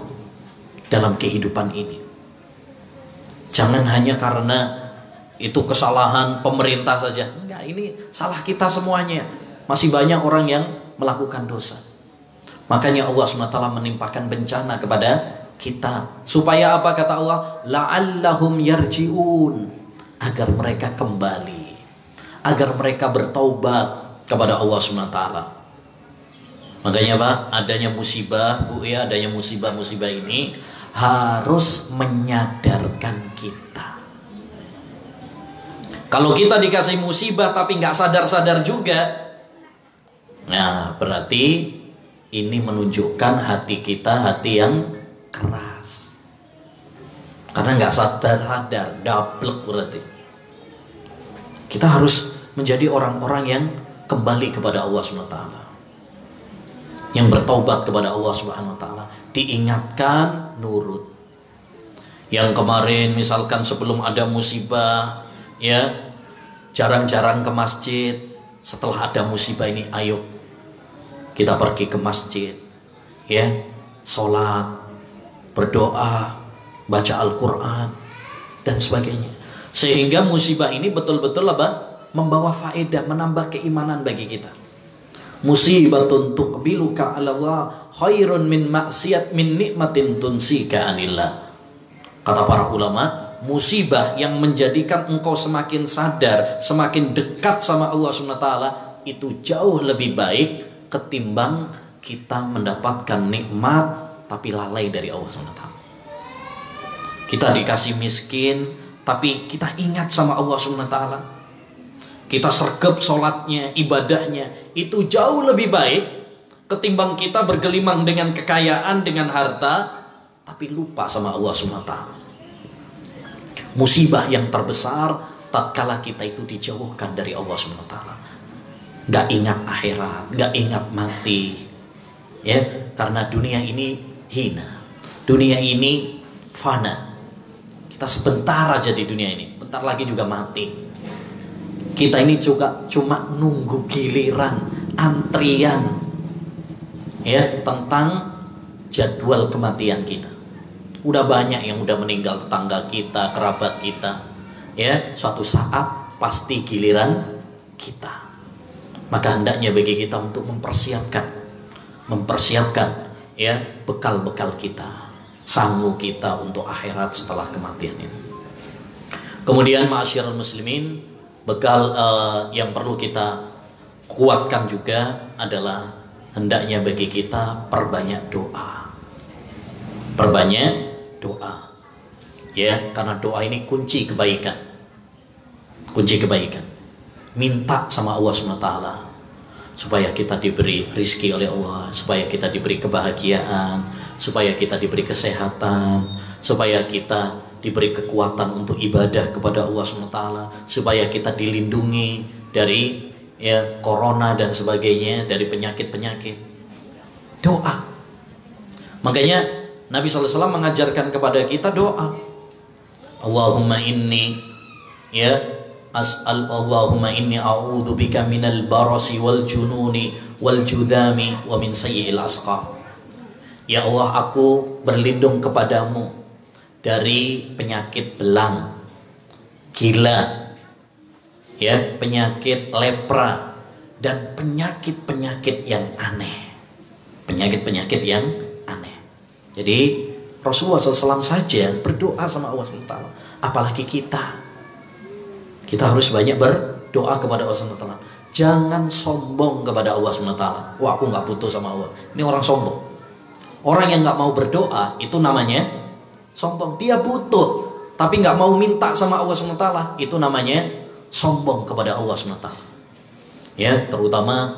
dalam kehidupan ini. Jangan hanya karena itu kesalahan pemerintah saja. Enggak, ini salah kita semuanya. Masih banyak orang yang melakukan dosa. Makanya Allah SWT menimpakan bencana kepada kita. Supaya apa kata Allah? La'allahum yarji'un. Agar mereka kembali. Agar mereka bertaubat kepada Allah SWT. Makanya Pak, adanya musibah, Bu ya, adanya musibah-musibah ini harus menyadarkan kita. Kalau kita dikasih musibah tapi nggak sadar-sadar juga, nah berarti ini menunjukkan hati kita hati yang keras. Karena nggak sadar-sadar, dablek berarti. Kita harus menjadi orang-orang yang kembali kepada Allah SWT, yang bertaubat kepada Allah Subhanahu wa Ta'ala, diingatkan nurut. Yang kemarin misalkan sebelum ada musibah, ya, jarang-jarang ke masjid. Setelah ada musibah ini, ayo kita pergi ke masjid, ya, sholat, berdoa, baca Al-Quran dan sebagainya. Sehingga musibah ini betul-betul apa? Membawa faedah, menambah keimanan bagi kita. Musibatun tuqbiluka 'ala Allah khairun min maksiat min nikmatin tunsika anillah. Kata para ulama, musibah yang menjadikan engkau semakin sadar, semakin dekat sama Allah SWT itu jauh lebih baik ketimbang kita mendapatkan nikmat tapi lalai dari Allah SWT. Kita dikasih miskin tapi kita ingat sama Allah SWT. Kita sergap sholatnya, ibadahnya, itu jauh lebih baik ketimbang kita bergelimang dengan kekayaan, dengan harta tapi lupa sama Allah SWT. Musibah yang terbesar tatkala kita itu dijauhkan dari Allah SWT. Gak ingat akhirat, gak ingat mati, ya, karena dunia ini hina, dunia ini fana. Kita sebentar aja di dunia ini, bentar lagi juga mati. Kita ini juga cuma nunggu giliran, antrian, ya, tentang jadwal kematian kita. Udah banyak yang udah meninggal, tetangga kita, kerabat kita, ya, suatu saat pasti giliran kita. Maka hendaknya bagi kita untuk mempersiapkan, ya, bekal-bekal kita, sanggup kita untuk akhirat setelah kematian ini. Kemudian ma'asyiral muslimin, bekal yang perlu kita kuatkan juga adalah hendaknya bagi kita perbanyak doa. Perbanyak doa. Ya, karena doa ini kunci kebaikan. Kunci kebaikan. Minta sama Allah SWT supaya kita diberi rizki oleh Allah, supaya kita diberi kebahagiaan, supaya kita diberi kesehatan, supaya kita diberi kekuatan untuk ibadah kepada Allah SWT, supaya kita dilindungi dari, ya, corona dan sebagainya, dari penyakit-penyakit. Doa. Makanya Nabi SAW mengajarkan kepada kita doa. Allahumma inni, ya, Allahumma inni a'udzubika minal barasi wal jununi wal judami wa min sayyi'il asqa. Ya Allah, aku berlindung kepadamu dari penyakit belang, gila, ya, penyakit lepra, dan penyakit-penyakit yang aneh. Penyakit-penyakit yang aneh. Jadi Rasulullah SAW saja berdoa sama Allah SWT. Apalagi kita. Kita harus banyak berdoa kepada Allah SWT. Jangan sombong kepada Allah SWT. Wah, aku gak butuh sama Allah. Ini orang sombong. Orang yang gak mau berdoa itu namanya sombong. Dia butuh tapi gak mau minta sama Allah SWT. Itu namanya sombong kepada Allah SWT. Ya, terutama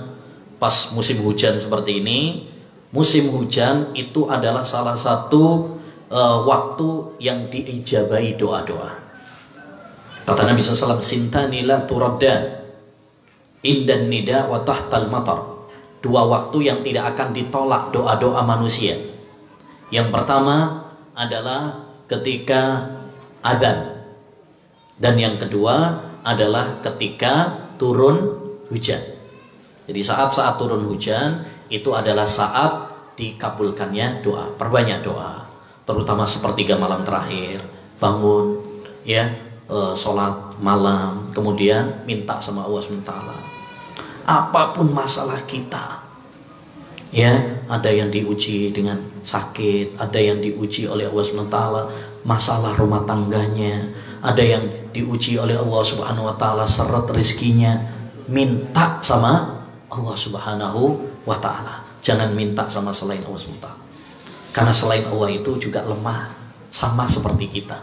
pas musim hujan seperti ini. Musim hujan itu adalah salah satu waktu yang diijabahi doa-doa. Kata Nabi SAW, sintani la turaddan indan nida wa tahtal matar. Dua waktu yang tidak akan ditolak doa-doa manusia. Yang pertama adalah ketika azan, dan yang kedua adalah ketika turun hujan. Jadi saat-saat turun hujan itu adalah saat dikabulkannya doa. Perbanyak doa, terutama sepertiga malam terakhir, bangun, ya, sholat malam, kemudian minta sama Allah SWT. Apapun masalah kita, ya, ada yang diuji dengan sakit, ada yang diuji oleh Allah SWT masalah rumah tangganya, ada yang diuji oleh Allah Subhanahu wa taala seret rezekinya, minta sama Allah Subhanahu wa taala. Jangan minta sama selain Allah SWT. Karena selain Allah itu juga lemah, sama seperti kita.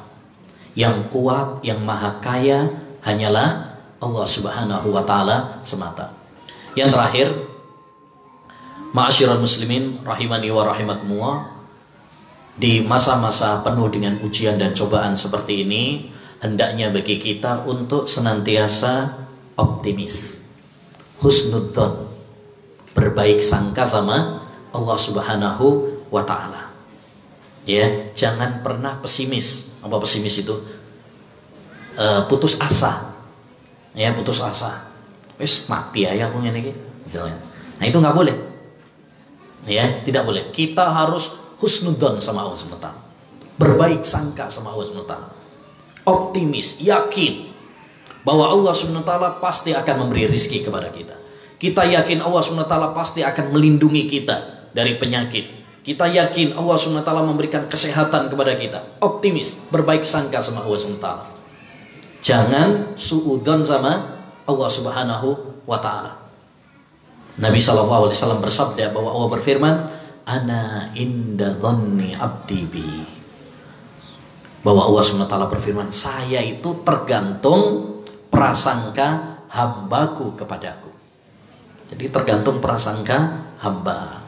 Yang kuat, yang maha kaya hanyalah Allah Subhanahu wa taala semata. Yang terakhir, ma'asyiral muslimin rahimani wa rahimakumullah, di masa-masa penuh dengan ujian dan cobaan seperti ini, hendaknya bagi kita untuk senantiasa optimis, husnudzon, berbaik sangka sama Allah Subhanahu wa taala. Ya, jangan pernah pesimis. Apa pesimis itu? Putus asa. Ya, putus asa. Wis mati ya aku ngene iki. Nah, itu nggak boleh. Ya, tidak boleh. Kita harus husnudzon sama Allah SWT. Berbaik sangka sama Allah SWT. Optimis, yakin bahwa Allah SWT pasti akan memberi rizki kepada kita. Kita yakin Allah SWT pasti akan melindungi kita dari penyakit. Kita yakin Allah SWT memberikan kesehatan kepada kita. Optimis, berbaik sangka sama Allah SWT. Jangan suudzon sama Allah Subhanahu wa taala. Nabi SAW bersabda bahwa Allah berfirman, ana inda dhanni abdi bi. Bahwa Allah SWT berfirman, saya itu tergantung prasangka hambaku kepadaku. Jadi tergantung prasangka hamba.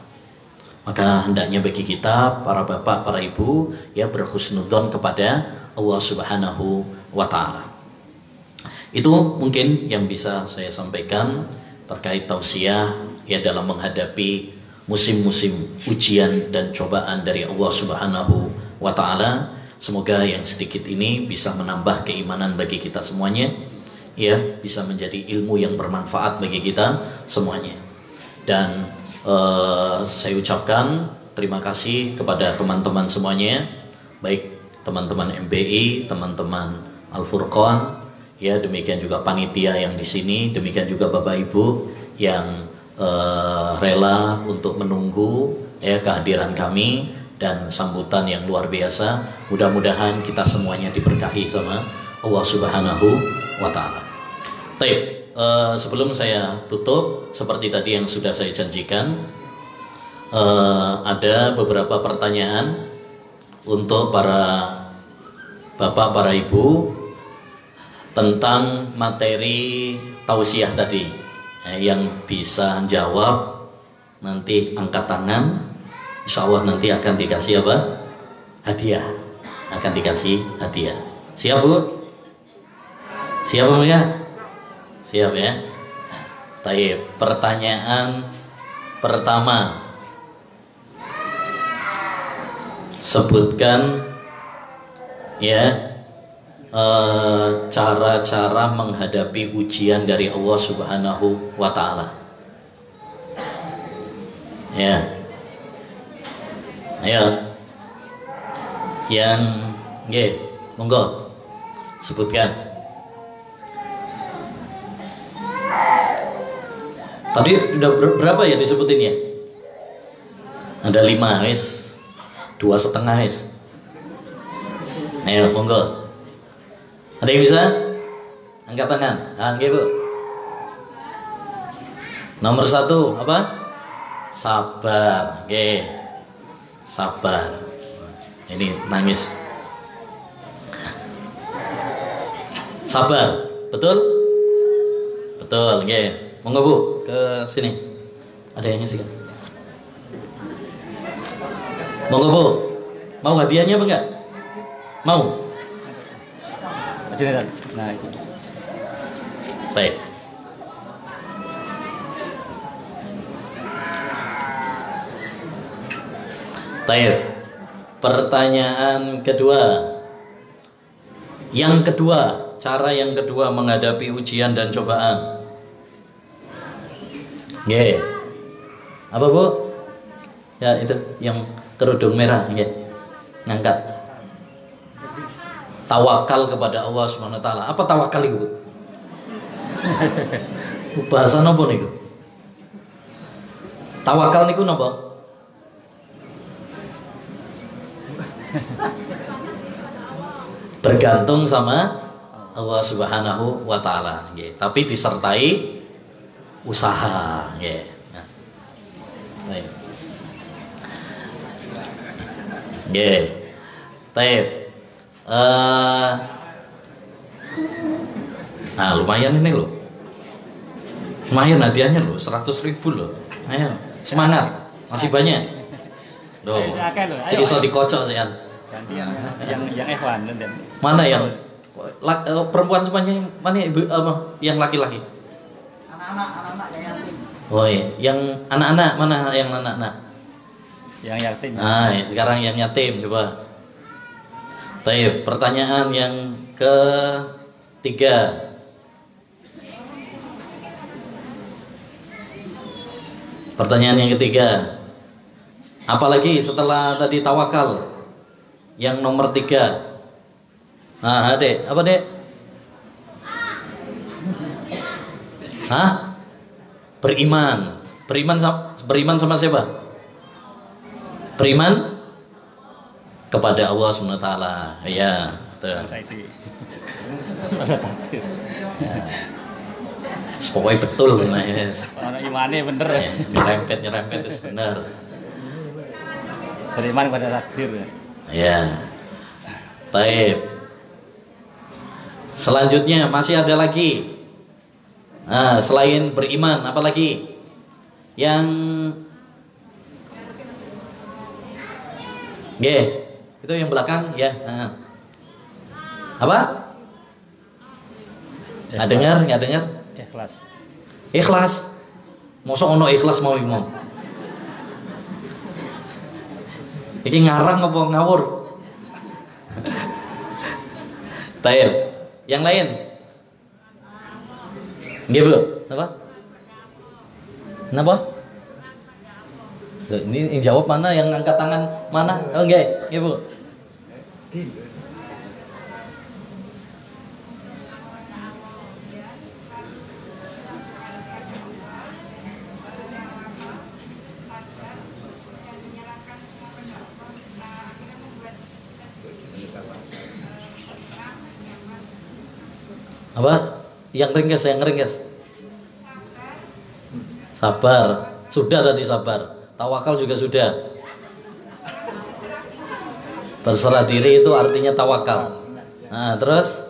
Maka hendaknya bagi kita, para bapak, para ibu, ya, berhusnudzon kepada Allah Subhanahu wa taala. Itu mungkin yang bisa saya sampaikan terkait tausiah, ya, dalam menghadapi musim-musim ujian dan cobaan dari Allah Subhanahu wa taala. Semoga yang sedikit ini bisa menambah keimanan bagi kita semuanya, ya, bisa menjadi ilmu yang bermanfaat bagi kita semuanya. Dan saya ucapkan terima kasih kepada teman-teman semuanya, baik teman-teman MBI, teman-teman Al-Furqan, ya, demikian juga panitia yang di sini, demikian juga Bapak Ibu yang rela untuk menunggu, ya, kehadiran kami dan sambutan yang luar biasa. Mudah-mudahan kita semuanya diberkahi sama Allah Subhanahu wa taala. Baik, sebelum saya tutup, seperti tadi yang sudah saya janjikan, ada beberapa pertanyaan untuk para bapak, para ibu tentang materi tausiah tadi. Yang bisa jawab nanti angkat tangan, insya Allah nanti akan dikasih apa? Hadiah. Akan dikasih hadiah. Siap, Bu? Siap, Bu, ya? Siap, ya? Baik, pertanyaan pertama, sebutkan, ya, cara-cara menghadapi ujian dari Allah Subhanahu wa taala. Ya. Ayo. Yang nggih, monggo sebutkan. Tadi udah berapa ya disebutin ya? Ada 5 wis. 2,5 wis. Ayo monggo. Ada yang bisa? Angkat tangan. Nggih, Bu. Nomor 1 apa? Sabar. Nggih. Sabar. Ini nangis. Sabar. Betul? Betul, nggih. Monggo Bu, ke sini. Ada yang ngisi kan? Monggo Bu. Mau hadiahnya apa enggak? Mau? Nah, itu. Baik. Baik. Pertanyaan kedua. Yang kedua, cara yang kedua menghadapi ujian dan cobaan. Nggih. Apa Bu? Ya itu yang kerudung merah, nggih. Ngangkat. Tawakal kepada Allah Subhanahu wa taala. Apa tawakal itu, Bu? Bahasa napa niku? Tawakal niku napa? Bergantung sama Allah Subhanahu wa taala, nggih. Tapi disertai usaha, nggih. Nah. Baik. Nggih. Baik. Nah, lumayan ini loh. Lumayan hadiahnya loh, 100.000 loh. Ayo, semangat. Masih banyak. Loh. Si iso dikocok sih kan. Ganti yang ikhwan nanti. Mana yang perempuan semuanya, mana ibu yang laki-laki? Anak-anak yang yatim. Oh iya, yang anak-anak mana yang anak-anak? Yang yatim. Ah, ya, sekarang yang yatim coba. Baik, pertanyaan yang ketiga. Pertanyaan yang ketiga. Apalagi setelah tadi tawakal? Yang nomor 3. Nah, Dek, apa Dek? Hah? Beriman. Beriman sama siapa? Beriman kepada Allah Subhanahu wa taala. Ya, betul. Pokoknya betul Mas. Ana imane bener. Nyerempet itu benar. Beriman pada takdir. Ya. Baik. Selanjutnya masih ada lagi. Nah, selain beriman apa lagi? Yang itu yang belakang ya. Apa? Nggak dengar, nggak dengar? Ikhlas. Ikhlas. Mosok ono ikhlas mau imam. Iki ngarang apa ngawur? Taib. Yang lain? Nggih, Bu. Apa? Kenapa? Ini yang jawab mana? Yang angkat tangan mana? Oh, nggih. Nggih, Bu. Apa? Yang ringkes. Sabar. Sudah tadi sabar. Tawakal juga sudah. Berserah diri itu artinya tawakal. Nah, terus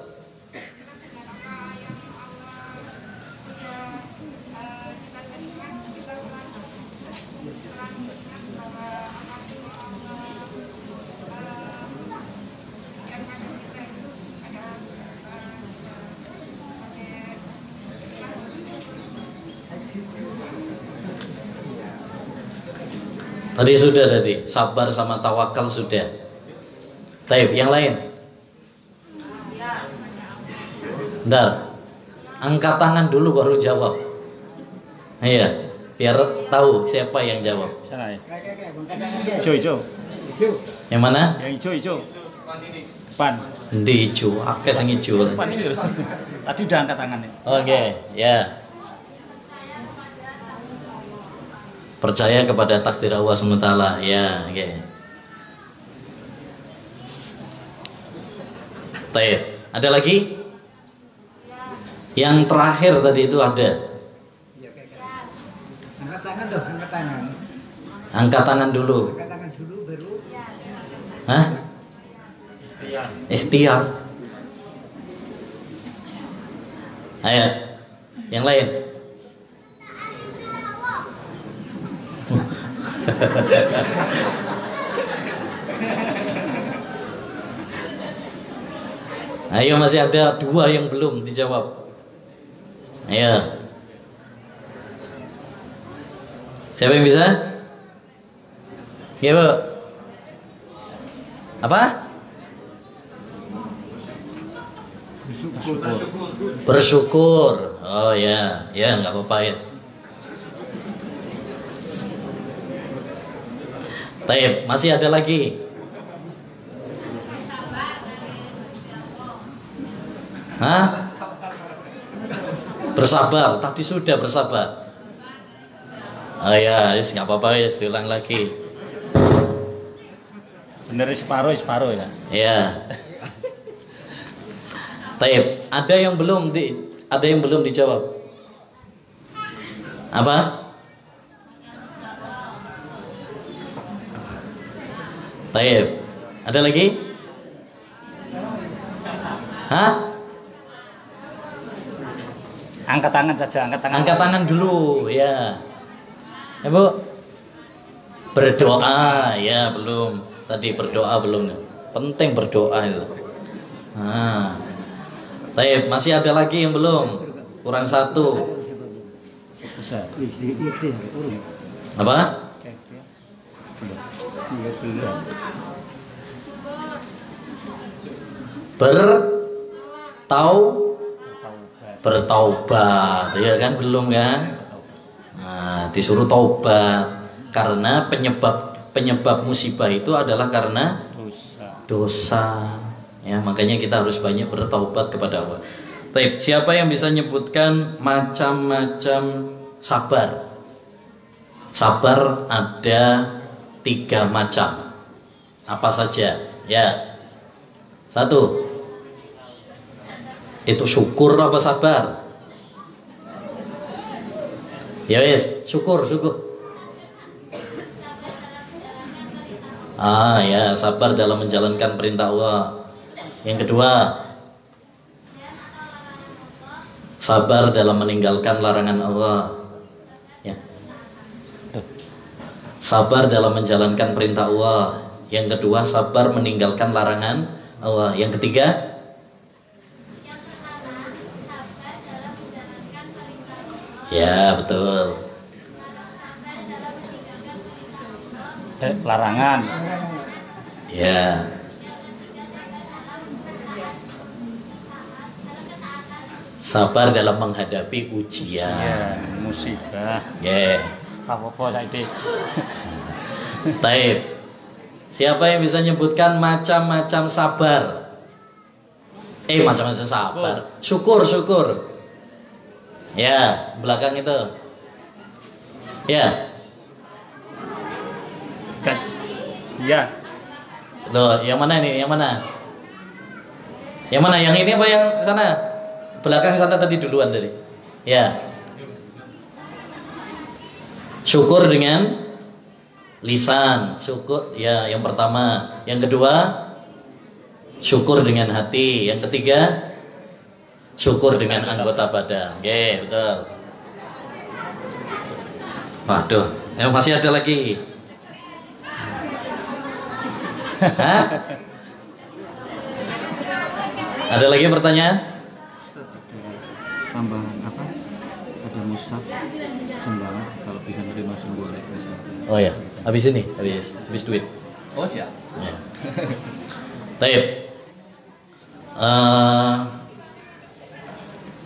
tadi sudah tadi, sabar sama tawakal sudah. Taib, yang lain? Bentar. Angkat tangan dulu baru jawab. Iya, biar tahu siapa yang jawab. Sana ya. Ijo. Yang mana? Yang hijau. Depan. Di hijau, akeh sing hijau. Depan ini loh. Tadi udah angkat tangannya. Oke, ya. Percaya kepada takdir Allah SWT. Ya, oke. Baik. Ada lagi? Yang terakhir tadi itu ada. Angkat tangan dong, angkat tangan. Angkat tangan dulu. Angkat tangan dulu baru. Hah? Ikhtiar. Ayo, yang lain. Ayo, masih ada 2 yang belum dijawab. Ayo. Siapa yang bisa? Ya, Bu. Apa? Bersyukur. Oh ya, ya nggak apa-apa ya. Taib, masih ada lagi. Hah? Bersabar. Tadi sudah bersabar. Oh ya, nggak apa-apa ya. Diulang lagi. Bener separuh ya. Ya. Taib, ada yang belum dijawab. Apa? Taib. Ada lagi? Hah? Angkat tangan saja, angkat tangan. Angkat tangan dulu, ya. Ya, Bu. Berdoa, ya belum. Tadi berdoa belum. Penting berdoa itu. Nah. Taib, masih ada lagi yang belum. Kurang 1. Apa? Bertaubat, ya kan belum kan? Nah, disuruh taubat karena penyebab musibah itu adalah karena dosa. Ya, makanya kita harus banyak bertaubat kepada Allah. Baik, siapa yang bisa menyebutkan macam-macam sabar? Sabar ada 3 macam. Apa saja? Ya. 1. Itu syukur apa sabar? Ya wes, syukur. Ya, sabar dalam menjalankan perintah Allah. Yang kedua, sabar dalam meninggalkan larangan Allah. Ya. Sabar dalam menjalankan perintah Allah. Yang kedua, sabar meninggalkan larangan Allah. Yang ketiga, ya betul. Larangan. Ya. Sabar dalam menghadapi ujian, musibah. Ya. Apa-apa saiki. Taib. Siapa yang bisa menyebutkan macam-macam sabar? Macam-macam sabar. Syukur. Ya, belakang itu. Ya. Iya. Loh, yang mana nih? Yang mana? Yang mana? Yang ini apa yang sana? Belakang sana tadi duluan tadi. Ya. Syukur dengan lisan. Syukur ya yang pertama. Yang kedua, syukur dengan hati. Yang ketiga, syukur dengan anggota badan. Oke, betul. Waduh, masih ada lagi. Hah? Ada lagi pertanyaan? Tambahan apa? Ada musaf sembah kalau bisa nerima boleh bisa. Oh ya, habis ini, habis duit. Oh siap. Ya. Taib.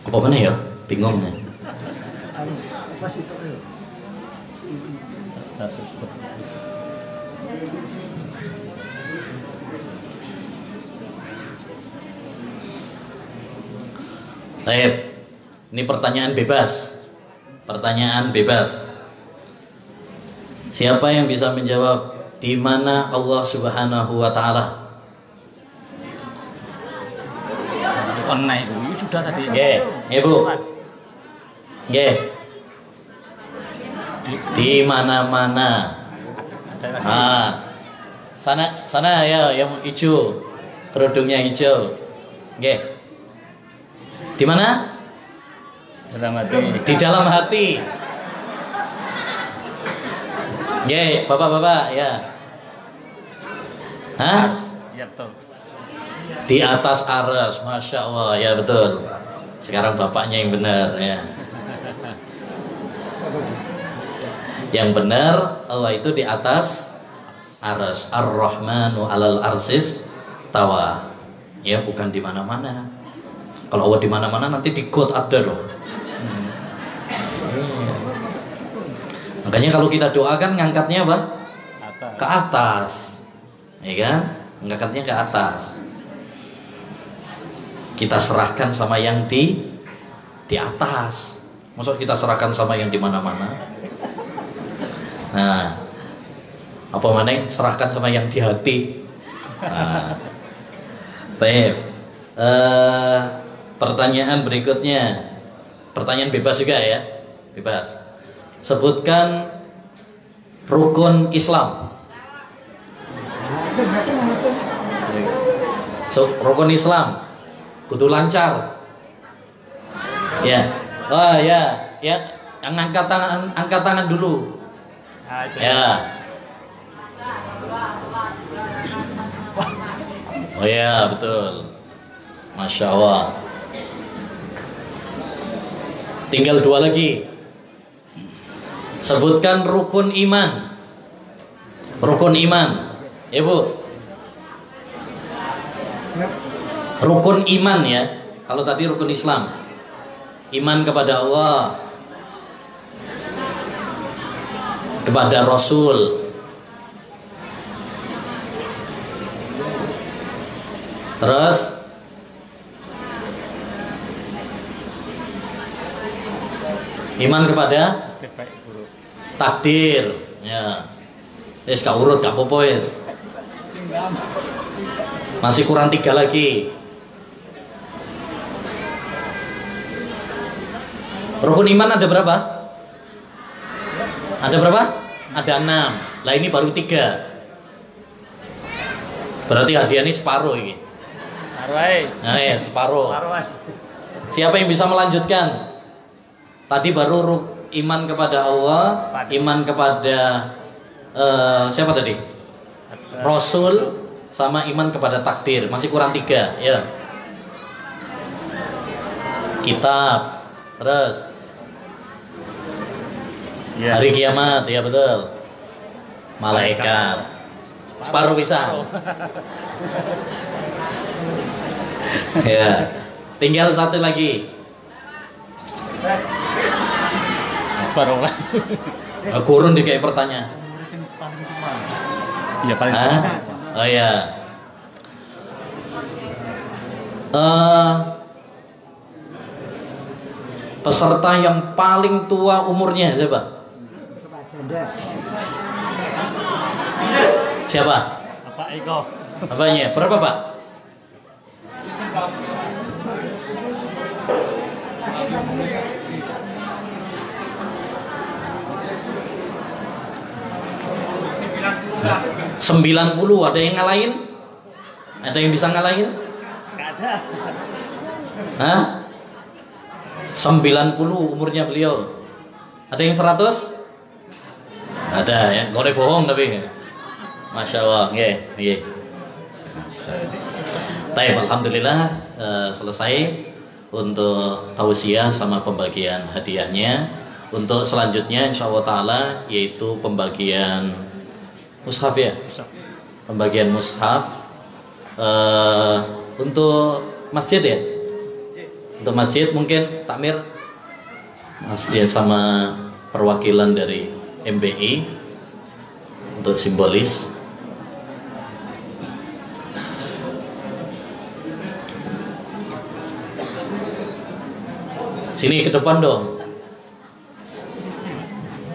Apa mana ya? Bingung ya. Baik. Ini pertanyaan bebas. Pertanyaan bebas. Siapa yang bisa menjawab di mana Allah Subhanahu wa taala? Online itu sudah tadi. Nggih, Ibu. Nggih. Di mana-mana. Sana ya yang hijau. Kerudungnya hijau. Nggih. Di mana? Dalam hati. Di dalam hati. Nggih, Bapak-bapak ya. Hah? Ya betul. Di atas aras, Masya Allah, ya betul. Sekarang bapaknya yang benar ya. Yang benar, Allah itu di atas aras. Ar-Rahmanu 'alal arsis tawa. Ya, bukan di mana-mana. Kalau Allah di mana-mana nanti di got ada dong. Makanya kalau kita doakan ngangkatnya apa? Ke atas. Ya kan? Ngangkatnya ke atas. Kita serahkan sama yang di atas. Maksud kita serahkan sama yang di mana-mana. Nah, apa mana serahkan sama yang di hati. Nah, pertanyaan berikutnya, pertanyaan bebas juga ya, bebas. Sebutkan rukun Islam. Rukun Islam. Kudu lancar. Ya. Oh ya, ya. Yang angkat tangan dulu. Ya. Oh ya, betul. Masya Allah. Tinggal 2 lagi. Sebutkan rukun iman. Rukun iman. Ibu. Rukun iman ya. Kalau tadi rukun Islam. Iman kepada Allah, kepada Rasul, terus iman kepada takdir. Ya. Wis gak urut, gak apa-apa wis. Masih kurang 3 lagi. Rukun iman ada berapa? Ada berapa? Ada 6. Lah ini baru 3. Berarti hadiahnya separuh ini. Nah ya, separuh. Siapa yang bisa melanjutkan? Tadi baru iman kepada Allah, iman kepada siapa tadi? Rasul, sama iman kepada takdir. Masih kurang 3 ya. Kitab, terus hari kiamat, ya betul. Malaikat. Separuh bisa. Ya. Tinggal 1 lagi. Separuh lah. Kurun kayak pertanyaan. Iya paling. Oh ya. Peserta yang paling tua umurnya siapa? Siapa? Pak Eko. Apanya? Berapa Pak? Nah, 90. Ada yang ngalahin? Ada yang bisa ngalahin? Nggak ada. Hah? 90 umurnya beliau. Ada yang 100? Ada ya, gak boleh bohong tapi. Masya Allah, nggih. Baik, alhamdulillah selesai untuk tausiah sama pembagian hadiahnya. Untuk selanjutnya insya Allah taala yaitu pembagian mushaf ya. Pembagian mushaf untuk masjid ya. Untuk masjid mungkin takmir masjid sama perwakilan dari MBI untuk simbolis. Sini ke depan dong.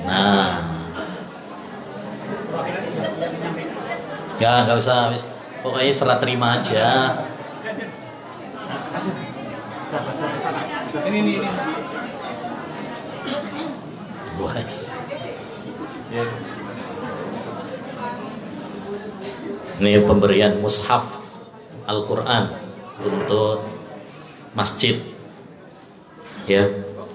Nah. Ya, nggak usah, wis. Pokoknya serah terima aja. Ini. Bos. Ini pemberian mushaf Al-Quran untuk masjid. Ya,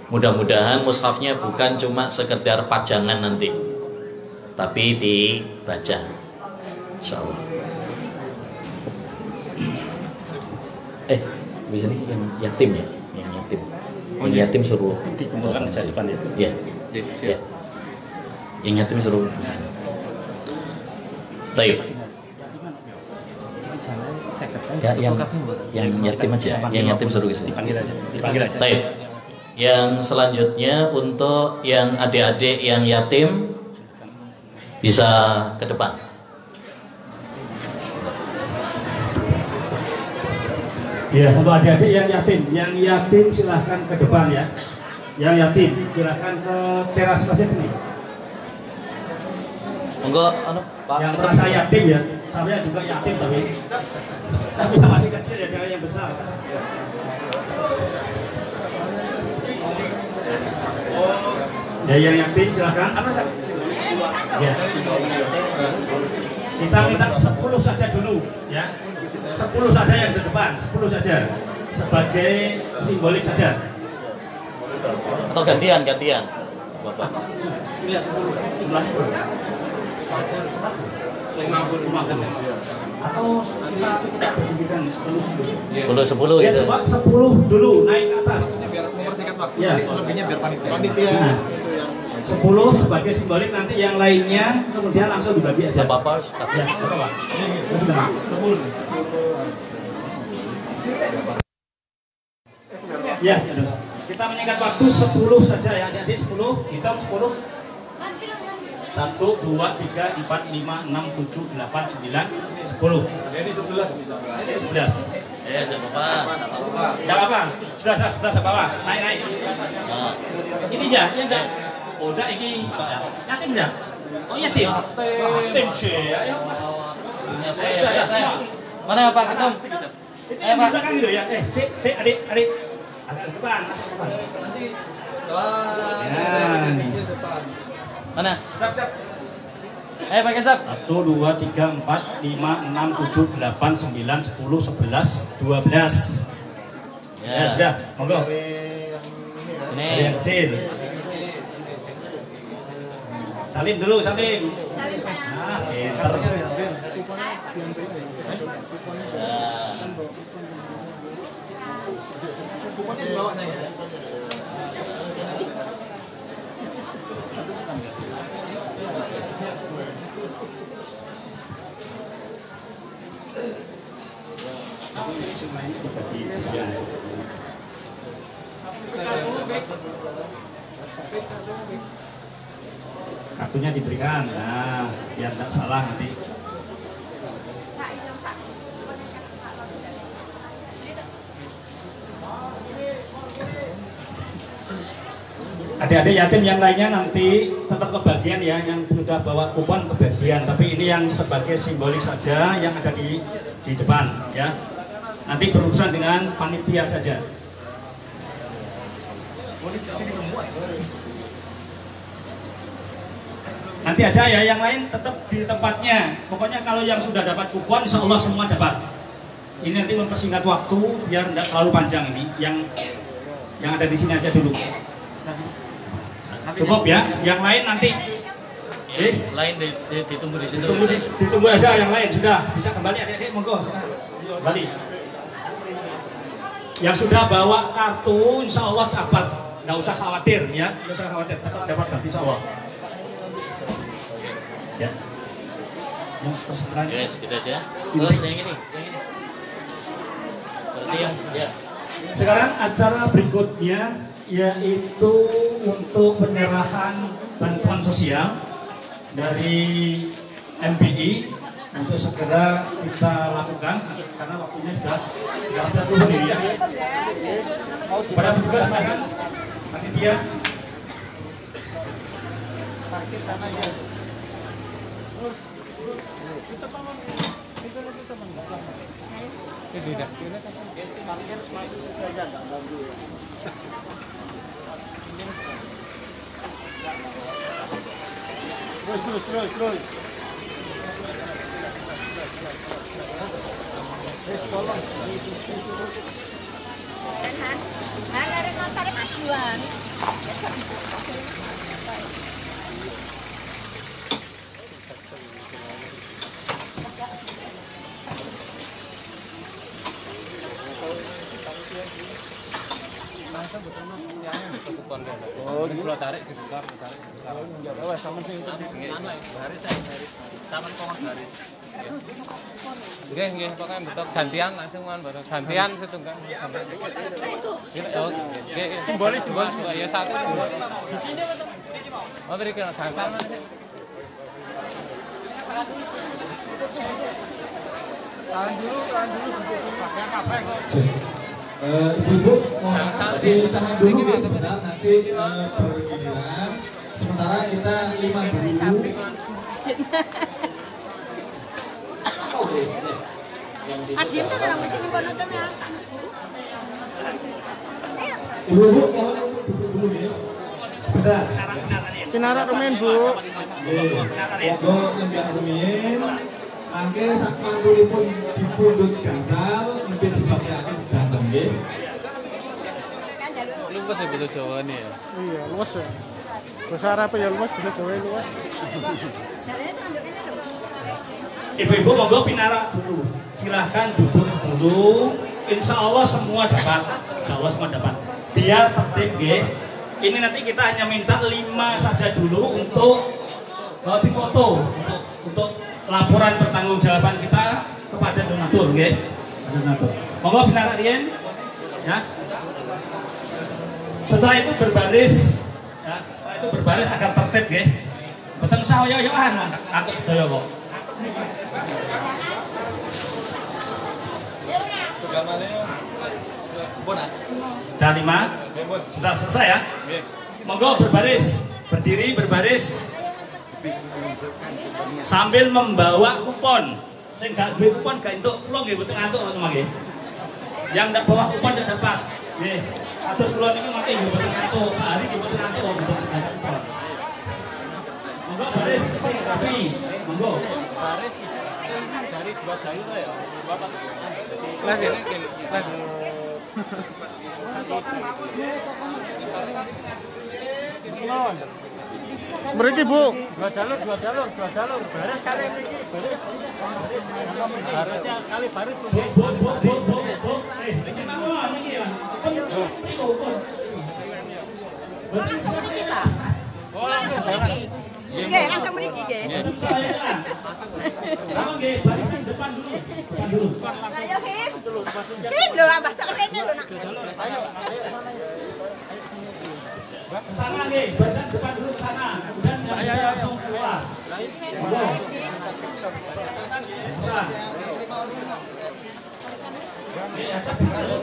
mudah-mudahan mushafnya bukan cuma sekedar pajangan nanti, tapi dibaca, insyaallah. Bisa nih yang yatim ya, yang yatim. Yang yatim suruh dikumpulkan aja depan ya. Ya. Ya. Yang yatim suruh. Baik. Ya, yang yatim aja, yang yatim suruh ke sini. Dipanggil aja. Baik. Yang selanjutnya untuk yang adik-adik yang yatim bisa ke depan. Ya, untuk adik-adik yang yatim silahkan ke depan ya. Yang yatim silahkan ke teras masjid ini. Monggo, Pak. Yang merasa yatim ya, saya juga yatim tapi yang masih kecil ya, jangan yang besar. Ya, yang yatim silahkan. Ya. Kita minta 10 saja dulu ya. 10 saja yang di depan, 10 saja sebagai simbolik saja. Atau gantian. Bapak. Iya, 10 jumlahnya. Atau kita berikan 10 ya, gitu. 10 dulu naik ke atas. Biar mempersingkat waktu. Ya. Selebihnya biar panitia. Nah, 10 sebagai simbolik, nanti yang lainnya kemudian langsung dibagi aja. Bapak. Ya, apa? Ini 10. Ya, kita menyingkat waktu 10 saja ya, adik-adik 10, hitung 10. 1, 2, 3, 4, 5, 6, 7, 8, 9, 10. Ini 11. Ini 11. Bapak. Enggak apa-apa, sudah 11 apa-apa, naik. Nah. Ini ya enggak. Oh, enggak ini Pak ya. Yatim enggak? Oh, yatim. Yatim sih. Ayo Mas. Sudah semua. Mana Pak Ketum? Itu yang di belakang gitu ya. Dek, adik. Agak ke depan. Ya, nih. Mana? Cap. Pak Kecap. 1, 2, 3, 4, 5, 6, 7, 8, 9, 10, 11, 12. Ya, sudah. Monggo. Ini. Dari yang kecil. Salim dulu, salim. Nah, pintar. Kartunya diberikan, nah biar tidak salah nanti. Adik-adik yatim yang lainnya nanti tetap kebagian ya, yang sudah bawa kupon kebagian, tapi ini yang sebagai simbolik saja yang ada di depan ya. Nanti berurusan dengan panitia saja. Nanti aja ya, yang lain tetap di tempatnya. Pokoknya kalau yang sudah dapat kupon, insya Allah semua dapat. Ini nanti mempersingkat waktu biar tidak terlalu panjang ini. Yang ada di sini aja dulu. Cukup ya. Yang lain nanti. Lain ditunggu di situ. Ditunggu aja yang lain sudah bisa kembali adik-adik, monggo kembali. Yang sudah bawa kartu, insya Allah dapat. Nggak usah khawatir ya, nggak usah khawatir, tetap dapat insya Allah. Ya. Yang perseteran. Yes, kita aja. Terus yang ini. Berarti yang ya. Sekarang acara berikutnya yaitu untuk penyerahan bantuan sosial dari MBI untuk segera kita lakukan karena waktunya sudah 30 menit ya. Pada petugas silakan. Dia Parkir sana ya. Terus. Dari motor majuan. Oh, gila tarik disebar. Oh, wes sampean sing Baris. Taman Kongon Baris. Nggih, pokoke betul gantian langsung kan baru gantian setunggal. Oh, nggih, simbolis ya satu. Oh, beri kena sama. tahan dulu pakaian apa kok. Ibu diusahakan dulu ya sebentar, nanti bergiliran. Sementara kita 5 dulu. Adim tuh orang masih nonton ya. Ibu-ibu mohon duduk dulu ya. Sebentar. Kinara rumen, Bu. Monggo nyembah rumiyin. Mangke sak pangkulipun dipundhut gangsal, mungkin dipakaiaken sedanten nggih. Luwes ya bahasa Jawa nih ya. Iya, luwes ya. Bahasa Arab ya luwes, bahasa Jawa luwes. Ibu-ibu monggo pinara dulu. Silahkan duduk dulu. Insya Allah semua dapat. Insya Allah semua dapat. Biar tertib nggih. Ini nanti kita hanya minta 5 saja dulu untuk dipoto untuk laporan pertanggungjawaban kita kepada donatur nggih. Donatur. Monggo pinara riyen ya. Setelah itu berbaris ya, setelah itu berbaris agar tertib nggih. Mboten sahoyo-yoan angkut sedaya kok. Sudah 5? Sudah selesai ya? Monggo berbaris, berdiri berbaris sambil membawa kupon. Sing gak duwe kupon gak entuk, kula nggih mboten ngantuk teman nggih. Yang ndak bawa kupon ndak dapat. Nggih. Atus kula niki mati nggih mboten ngantuk, Pak Hari nggih mboten ngantuk mboten dapat kupon. Monggo baris sing rapi. Monggo. Baris dari 2 jalur ya. Bapak. Lah ini Mriki, Bu. 2 jalur. Baris kali mriki. Harusnya kali baris Bu. Niki mawon niki ya. Langsung mriki, Pak. Oh, langsung Mriki. Nggih, langsung mriki nggih. Kamu nggih barisan depan dulu. Ayo, Him. Him lho, ambah cok kene lho, Nak. Sana nggih, barisan depan dulu ke sana. Kemudian yang langsung keluar. Pesan. Nggih, atas dulu.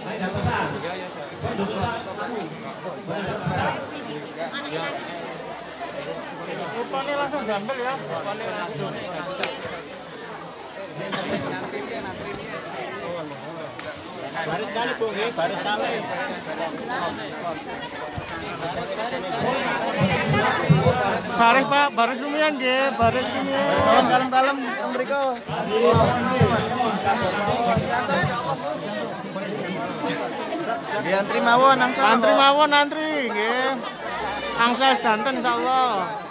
Nah, ayo pesan. Duduk sana. Kupone langsung diambil ya. Kupone langsung. Baris kali Bu nggih, baris kali. Baris, Pak, baris lumian nggih, baris lumian. Dalam-dalam mriko. Antri mawon angsal. Antri mawon antri nggih. Angsal sedanten insyaallah.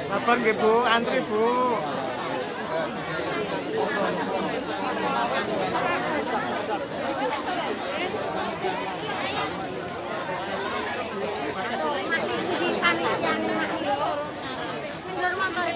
Kapan nggih, Bu? Antri, Bu. Mundur motor.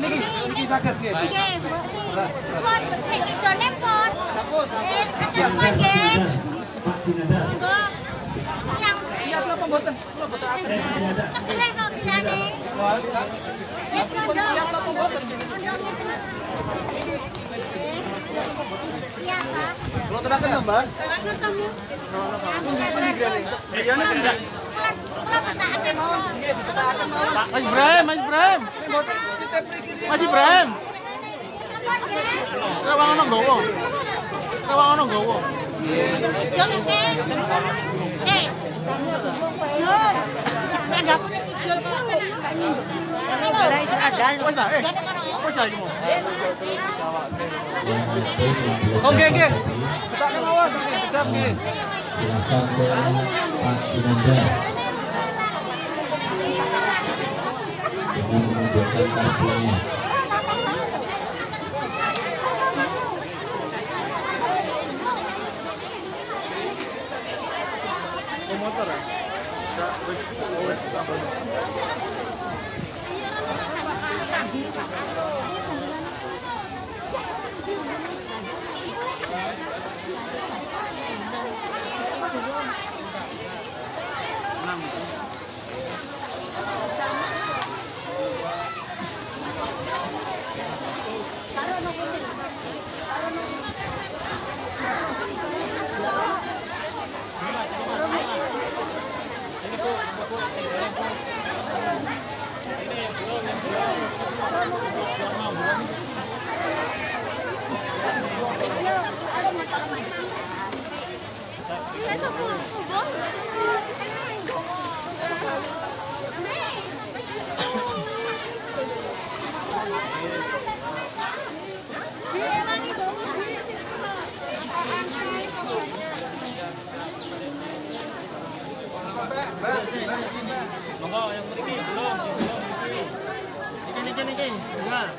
Niki saged nggih. Nggih, pun ijone pun. Ajeng nggih. Pak Jinanda. Monggo. Yang Iya kula mboten. Kula mboten aten. keren kok bisane. Iya kula mboten. Iya, Pak. Kula teraken to, Mbak. Ketemu. Iyane sing ndak. Kula petakaken mawon. Nggih, ditetaken mawon. Mas Ibrahim, Mas Ibrahim. Mboten titip mriki. Mas Ibrahim. Rawang ono nggowo. Rawang ono nggowo. Yo nggih. Yo. Ada aku nek ijol kok. Lah itu ada. Wes ta, wes ta iki mau. Oh nggih nggih. Ditetaken mawon nggih, sedap nggih. Silakan ke Pak Jinanda dengan menunjukkan kartunya. Motor ya? Monggo yang mriki belum. Niki. Enggak.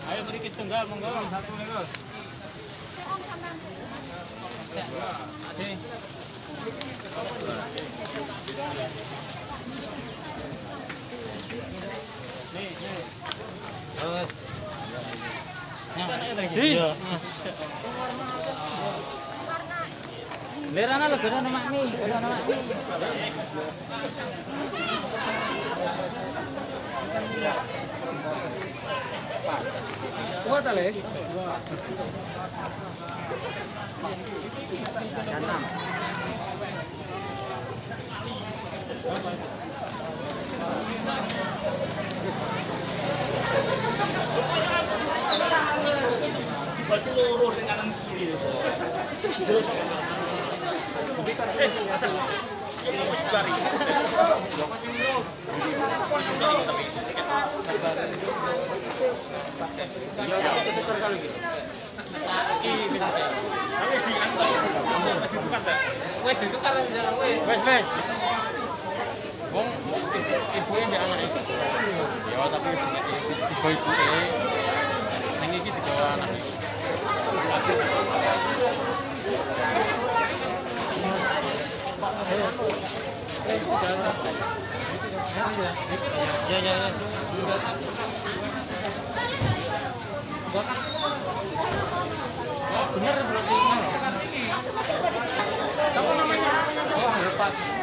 Ayo mriki tunggal monggo satu niku. Lerana lo gono nama mi, gono nama mi. Kuat ale. Batu lurus dengan kanan kiri. Terus atas Mas Bari. Wes ditukar wes. Wong ibuke mbek anake. Ya tapi ibu-ibuke ning iki digawa anak iki. Bener berarti. Apa namanya? Oh, 4.